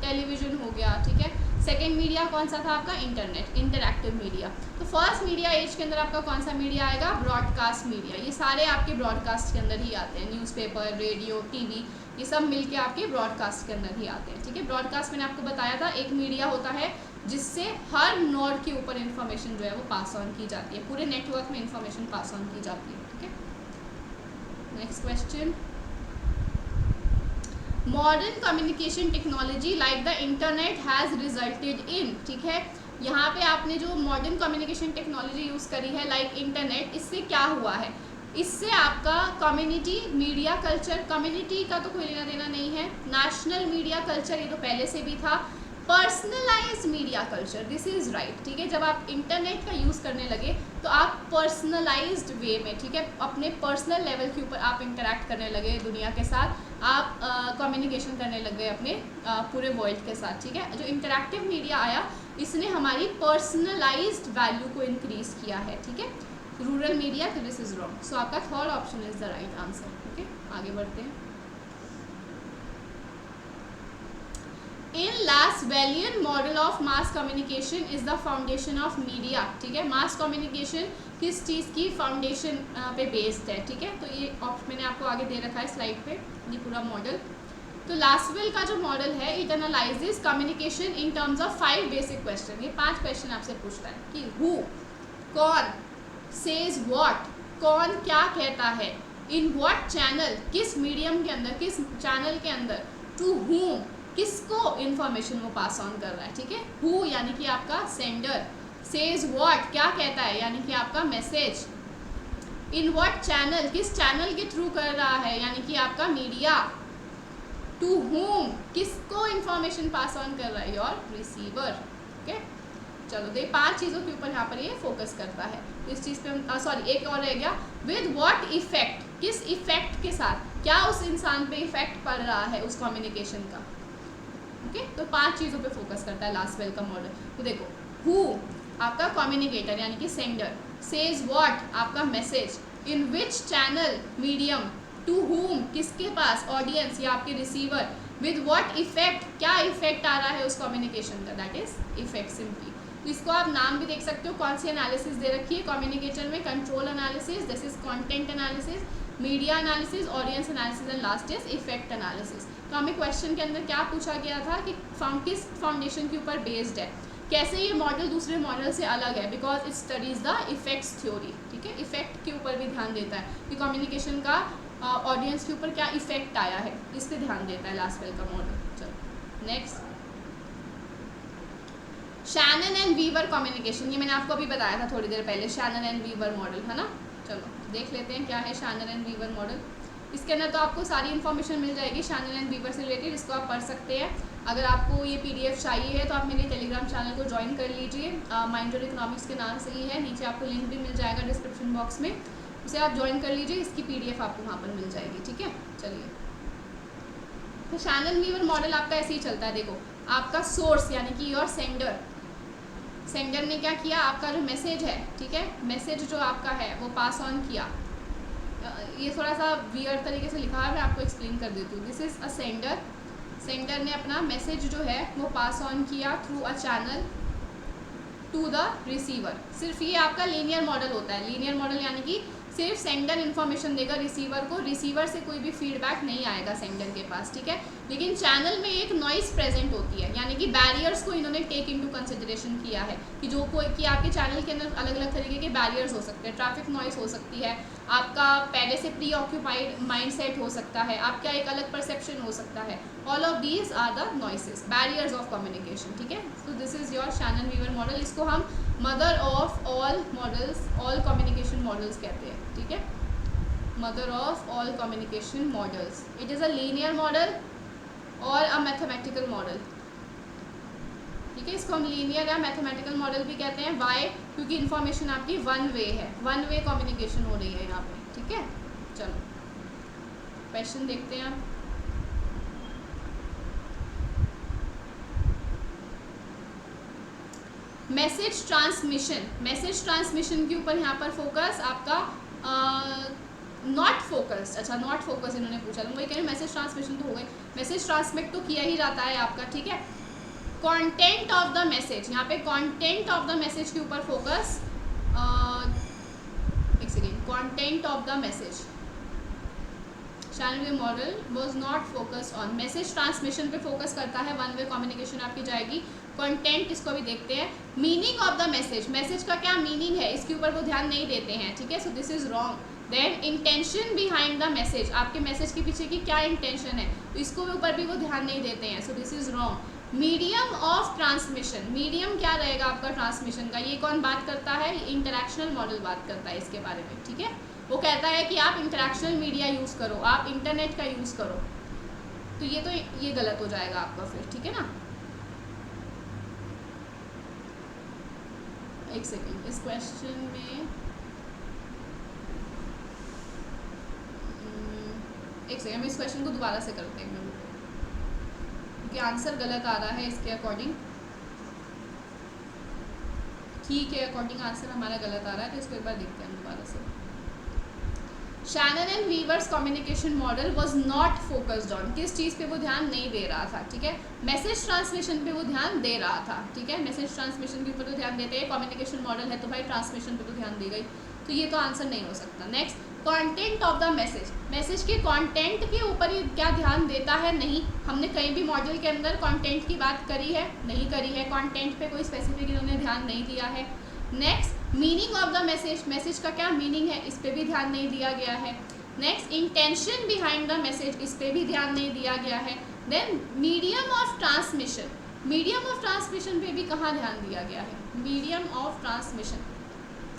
टेलीविज़न हो गया, ठीक है। सेकेंड मीडिया कौन सा था आपका, इंटरनेट, इंटरैक्टिव मीडिया। तो फर्स्ट मीडिया एज के अंदर आपका कौन सा मीडिया आएगा, ब्रॉडकास्ट मीडिया, ये सारे आपके ब्रॉडकास्ट के अंदर ही आते हैं, न्यूज़पेपर, रेडियो, टीवी, ये सब मिलके आपके ब्रॉडकास्ट के अंदर ही आते हैं, ठीक है। ब्रॉडकास्ट मैंने आपको बताया था एक मीडिया होता है जिससे हर नोड के ऊपर इन्फॉर्मेशन जो है वो पास ऑन की जाती है, पूरे नेटवर्क में इन्फॉर्मेशन पास ऑन की जाती है, ठीक है। Next question, modern communication technology like the internet has resulted in, ठीक है, यहाँ पे आपने जो मॉडर्न कम्युनिकेशन टेक्नोलॉजी यूज़ करी है लाइक इंटरनेट, इससे क्या हुआ है, इससे आपका कम्युनिटी मीडिया कल्चर, कम्युनिटी का तो कोई लेना देना नहीं है, नेशनल मीडिया कल्चर ये तो पहले से भी था, personalise media culture, this is right, ठीक है। जब आप इंटरनेट का यूज़ करने लगे तो आप पर्सनलाइज्ड वे में, ठीक है, अपने पर्सनल लेवल के ऊपर आप इंटरेक्ट करने लगे दुनिया के साथ, आप कम्युनिकेशन करने लग गए अपने पूरे वर्ल्ड के साथ, ठीक है। जो इंटरेक्टिव मीडिया आया इसने हमारी पर्सनलाइज्ड वैल्यू को इंक्रीज किया है, ठीक है। रूरल मीडिया, तो दिस इज रॉन्ग, सो आपका third option is the right answer, okay. आगे बढ़ते हैं। In Lasswellian model of mass communication is the foundation of media, ठीक है। मास कम्युनिकेशन किस चीज़ की फाउंडेशन पे बेस्ड है, ठीक है। तो ये मैंने आपको आगे दे रखा है स्लाइड पे ये पूरा मॉडल। तो लासवेल का जो मॉडल है it analyses communication in terms of 5 basic question. ये 5 क्वेश्चन आपसे पूछता है कि हु, कौन, सेज व्हाट, कौन क्या कहता है, इन व्हाट चैनल, किस मीडियम के अंदर, किस चैनल के अंदर, टू हुम, किसको इन्फॉर्मेशन वो पास ऑन कर रहा है, ठीक है। हु यानी कि आपका सेंडर, सेज व्हाट क्या कहता है यानी कि आपका मैसेज, इन व्हाट चैनल किस चैनल के थ्रू कर रहा है यानी कि आपका मीडिया, टू हुम किसको इन्फॉर्मेशन पास ऑन कर रहा है, योर रिसीवर, ओके। चलो तो 5 चीज़ों के ऊपर यहाँ पर ये फोकस करता है। इस चीज़ पे हम सॉरी एक और रह गया, विद व्हाट इफेक्ट, किस इफेक्ट के साथ, क्या उस इंसान पे इफेक्ट पड़ रहा है उस कम्युनिकेशन का, ओके। तो 5 चीज़ों पे फोकस करता है लासवेल का मॉडल। तो देखो, हु आपका कम्युनिकेटर यानी कि सेंडर, सेज व्हाट आपका message, in which channel medium, to whom किसके पास ऑडियंस या आपके रिसीवर, विद व्हाट इफेक्ट क्या इफेक्ट आ रहा है उस कम्युनिकेशन का, दैट इज इफेक्ट सिंपली। तो इसको आप नाम भी देख सकते हो, कौन सी एनालिसिस दे रखी है कम्युनिकेटर में, control analysis, this is content analysis, media analysis, audience analysis and last is effect analysis. तो हमें क्वेश्चन के अंदर क्या पूछा गया था कि किस फाउंडेशन के ऊपर बेस्ड है, कैसे ये मॉडल दूसरे मॉडल से अलग है, because it studies the effects theory, ठीक है। इफेक्ट के ऊपर भी ध्यान देता है कि कम्युनिकेशन का ऑडियंस के ऊपर क्या इफेक्ट आया है, इस पर ध्यान देता है लासवेल का मॉडल। चलो next, Shannon and Weaver communication, ये मैंने आपको अभी बताया था थोड़ी देर पहले, शैनन एंड वीवर मॉडल है ना। चलो देख लेते हैं क्या है शैनन एंड वीवर मॉडल। इसके अंदर तो आपको सारी इन्फॉर्मेशन मिल जाएगी शैनन एंड वीवर से रिलेटेड, इसको आप पढ़ सकते हैं। अगर आपको ये PDF चाहिए है तो आप मेरे टेलीग्राम चैनल को ज्वाइन कर लीजिए, माइंडर इकोनॉमिक्स के नाम से ही है, नीचे आपको लिंक भी मिल जाएगा डिस्क्रिप्शन बॉक्स में, उसे आप ज्वाइन कर लीजिए, इसकी PDF आपको वहाँ पर मिल जाएगी, ठीक है। चलिए, तो शैनन वीवर मॉडल आपका ऐसे ही चलता है। देखो, आपका सोर्स यानी कि योर सेंडर, सेंडर ने क्या किया, आपका जो मैसेज है, ठीक है, मैसेज जो आपका है वो पास ऑन किया। ये थोड़ा सा वियर्ड तरीके से लिखा है, मैं आपको एक्सप्लेन कर देती हूँ। This is a sender, sender ने अपना मैसेज जो है वो पास ऑन किया through a channel to the receiver. सिर्फ ये आपका लीनियर मॉडल होता है। लीनियर मॉडल यानी कि सिर्फ सेंडर इन्फॉर्मेशन देगा रिसीवर को, रिसीवर से कोई भी फीडबैक नहीं आएगा सेंडर के पास, ठीक है। लेकिन चैनल में एक नॉइस प्रेजेंट होती है, यानी कि बैरियर्स को इन्होंने टेक इनटू कंसिडरेशन किया है कि जो कोई कि आपके चैनल के अंदर अलग अलग तरीके के बैरियर्स हो सकते हैं, ट्रैफिक नॉइस हो सकती है, आपका पहले से प्री ऑक्यूपाइड माइंड सेट हो सकता है, आपका एक अलग परसेप्शन हो सकता है। All of these are the noises, barriers of communication, ठीक है। So this is your Shannon Weaver model. इसको हम mother of all models, all communication models कहते हैं, ठीक है, mother of all communication models. It is a linear model और a mathematical model, ठीक है। इसको हम लीनियर या मैथमेटिकल मॉडल भी कहते हैं। वाई? क्योंकि इन्फॉर्मेशन आपकी वन वे है, वन वे कम्युनिकेशन हो रही है यहाँ पे, ठीक है। चलो क्वेश्चन देखते हैं आप। मैसेज ट्रांसमिशन, मैसेज ट्रांसमिशन के ऊपर यहाँ पर फोकस आपका नॉट फोकस, अच्छा नॉट फोकस इन्होंने पूछा, तो वही कह रही हूँ, मैसेज ट्रांसमिशन तो हो गई, मैसेज ट्रांसमिट तो किया ही जाता है आपका, ठीक है। कंटेंट ऑफ द मैसेज, यहाँ पे कंटेंट ऑफ द मैसेज के ऊपर फोकस, एक second, content of the message, Shannon Weaver model was not focus on, message transmission पे फोकस करता है, वन वे कम्युनिकेशन आपकी जाएगी। कंटेंट इसको भी देखते हैं, meaning of the message, message का क्या मीनिंग है इसके ऊपर वो ध्यान नहीं देते हैं, ठीक है। So this is wrong, then intention behind the message, आपके मैसेज के पीछे की क्या इंटेंशन है, तो इसको ऊपर भी वो ध्यान नहीं देते हैं, so this is wrong. Medium of transmission, medium क्या रहेगा आपका ट्रांसमिशन का, ये कौन बात करता है, इंटरैक्शनल मॉडल बात करता है इसके बारे में, ठीक है। वो कहता है कि आप इंटरैक्शनल मीडिया यूज़ करो, आप इंटरनेट का यूज़ करो, तो ये गलत हो जाएगा आपका फिर, ठीक है ना। एक सेकेंड, इस क्वेश्चन में एक सेकेंड, हम इस क्वेश्चन को दोबारा से करते हैं क्योंकि आंसर गलत आ रहा है इसके अकॉर्डिंग, ठीक है, अकॉर्डिंग आंसर हमारा गलत आ रहा है, तो इसको एक बार देखते हैं दोबारा से। Shannon and Weaver's communication model was not focused on, किस चीज़ पे वो ध्यान नहीं दे रहा था, ठीक है, मैसेज ट्रांसमिशन पे वो ध्यान दे रहा था, ठीक है, मैसेज ट्रांसमिशन के ऊपर तो ध्यान देते हैं, कम्युनिकेशन मॉडल है तो भाई ट्रांसमिशन पे तो ध्यान देगा ही, तो ये तो आंसर नहीं हो सकता। Next, content of the message, message के कंटेंट के ऊपर ही क्या ध्यान देता है, नहीं, हमने कहीं भी मॉडल के अंदर कंटेंट की बात करी है, नहीं करी है, कंटेंट पे कोई स्पेसिफिक इन्होंने ध्यान नहीं दिया है। Next, meaning of the message, message का क्या मीनिंग है, इस पे भी ध्यान नहीं दिया गया है। Next, intention behind the message, इस पे भी ध्यान नहीं दिया गया है। Then medium of transmission, medium of transmission पे भी कहाँ ध्यान दिया गया है, मीडियम ऑफ ट्रांसमिशन,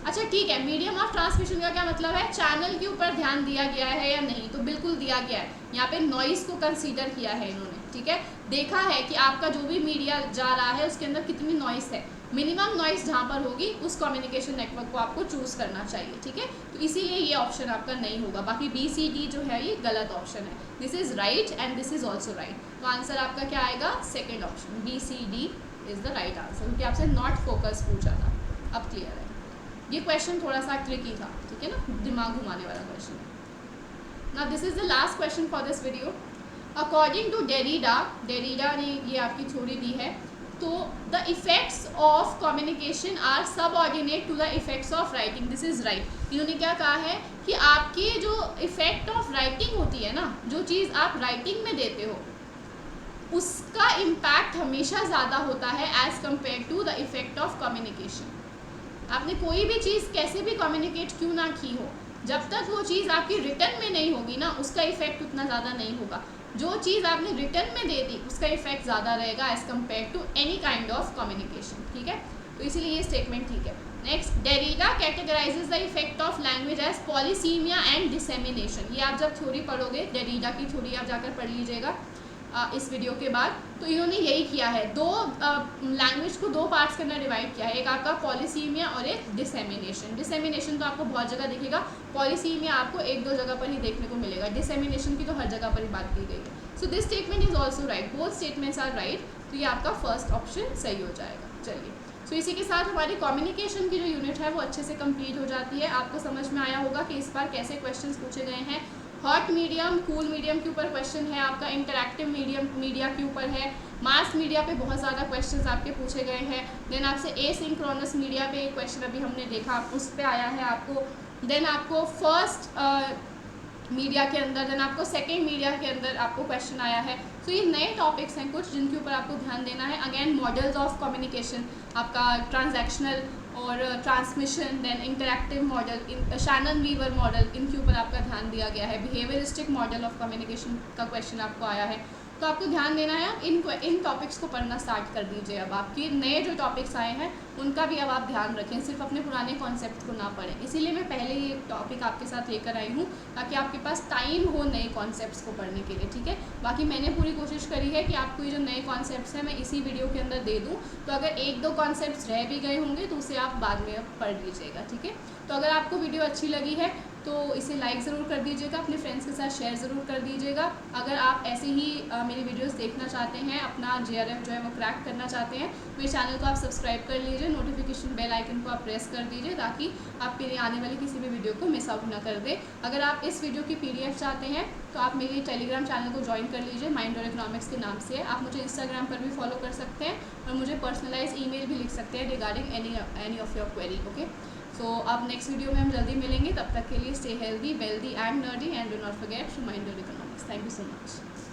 अच्छा ठीक है, मीडियम ऑफ ट्रांसमिशन का क्या मतलब है, चैनल के ऊपर ध्यान दिया गया है या नहीं, तो बिल्कुल दिया गया है, यहाँ पे नॉइस को कंसीडर किया है इन्होंने, ठीक है, देखा है कि आपका जो भी मीडिया जा रहा है उसके अंदर कितनी नॉइस है, मिनिमम नॉइस जहाँ पर होगी उस कम्युनिकेशन नेटवर्क को आपको चूज़ करना चाहिए, ठीक है, तो इसीलिए ये ऑप्शन आपका नहीं होगा, बाकी BCD जो है ये गलत ऑप्शन है, this is right and this is also right, तो आंसर आपका क्या आएगा, second option BCD is the right answer, क्योंकि आपसे नॉट फोकस पूछा था। अब क्लियर है, ये क्वेश्चन थोड़ा सा ट्रिकी था, ठीक है ना, दिमाग घुमाने वाला question. Now this is the last question for this video. According to Derrida, Derrida ने ये आपकी थ्योरी दी है, तो the effects of communication are subordinate to the effects of writing, this is right. इन्होंने क्या कहा है कि आपकी जो इफेक्ट ऑफ राइटिंग होती है ना, जो चीज़ आप राइटिंग में देते हो उसका इम्पैक्ट हमेशा ज़्यादा होता है as compare to the effect of communication. आपने कोई भी चीज़ कैसे भी कम्युनिकेट क्यों ना की हो, जब तक वो चीज़ आपकी रिटर्न में नहीं होगी ना, उसका इफेक्ट उतना ज़्यादा नहीं होगा, जो चीज़ आपने रिटर्न में दे दी उसका इफेक्ट ज़्यादा रहेगा as compare to any kind of communication, ठीक है, तो इसीलिए ये स्टेटमेंट ठीक है। Next, Derrida categorises the effect of language as polysemia and dissemination, ये आप जब थ्योरी पढ़ोगे, डेरिडा की थ्योरी आप जाकर पढ़ लीजिएगा इस वीडियो के बाद, तो इन्होंने यही किया है, दो लैंग्वेज को दो पार्ट्स के अंदर डिवाइड किया है, एक आपका पॉलीसीमिया और एक डिसेमिनेशन। डिसेमिनेशन तो आपको बहुत जगह दिखेगा, पॉलीसीमिया आपको एक दो जगह पर ही देखने को मिलेगा, डिसेमिनेशन की तो हर जगह पर ही बात की गई है। So this statement is also right, both statements are right, तो ये आपका फर्स्ट ऑप्शन सही हो जाएगा। चलिए, सो इसी के साथ हमारी कम्युनिकेशन की जो यूनिट है वो अच्छे से कंप्लीट हो जाती है। आपको समझ में आया होगा कि इस बार कैसे क्वेश्चंस पूछे गए हैं। हॉट मीडियम, कूल मीडियम के ऊपर क्वेश्चन है आपका, इंटरैक्टिव मीडिया के ऊपर है, मास मीडिया पे बहुत ज़्यादा क्वेश्चंस आपके पूछे गए हैं। देन आपसे एसिंक्रोनस मीडिया पे एक क्वेश्चन अभी हमने देखा, उस पर आया है आपको। देन आपको फर्स्ट मीडिया के अंदर, देन आपको सेकेंड मीडिया के अंदर आपको क्वेश्चन आया है। तो ये नए टॉपिक्स हैं कुछ जिनके ऊपर आपको ध्यान देना है। अगेन मॉडल्स ऑफ कम्युनिकेशन, आपका ट्रांजैक्शनल और transmission, then interactive model, Shannon Weaver model, इनके ऊपर आपका ध्यान दिया गया है। बिहेवियरिस्टिक मॉडल ऑफ कम्युनिकेशन का क्वेश्चन आपको आया है, तो आपको ध्यान देना है। इन टॉपिक्स को पढ़ना स्टार्ट कर दीजिए। अब आपके नए जो टॉपिक्स आए हैं उनका भी अब आप ध्यान रखें, सिर्फ अपने पुराने कॉन्सेप्ट को ना पढ़ें। इसीलिए मैं पहले ये टॉपिक आपके साथ लेकर आई हूँ ताकि आपके पास टाइम हो नए कॉन्सेप्ट्स को पढ़ने के लिए, ठीक है। बाकी मैंने पूरी कोशिश करी है कि आपको ये जो नए कॉन्सेप्ट्स हैं मैं इसी वीडियो के अंदर दे दूँ, तो अगर एक दो कॉन्सेप्ट्स रह भी गए होंगे तो उसे आप बाद में पढ़ लीजिएगा, ठीक है। तो अगर आपको वीडियो अच्छी लगी है तो इसे लाइक ज़रूर कर दीजिएगा, अपने फ्रेंड्स के साथ शेयर ज़रूर कर दीजिएगा। अगर आप ऐसे ही मेरी वीडियोस देखना चाहते हैं, अपना JRF जो है वो क्रैक करना चाहते हैं, मेरे चैनल को आप सब्सक्राइब कर लीजिए, नोटिफिकेशन बेल आइकन को आप प्रेस कर दीजिए ताकि आप मेरे आने वाली किसी भी वीडियो को मिस आउट ना कर दें। अगर आप इस वीडियो की PDF चाहते हैं तो आप मेरी टेलीग्राम चैनल को ज्वाइन कर लीजिए, माइंड और इकोनॉमिक्स के नाम से है। आप मुझे इंस्टाग्राम पर भी फॉलो कर सकते हैं और मुझे पर्सनलाइज ईमेल भी लिख सकते हैं regarding any of your query, okay. So अब नेक्स्ट वीडियो में हम जल्दी मिलेंगे, तब तक के लिए stay healthy, wealthy and nerdy and do not forget to mind your economics. Thank you so much.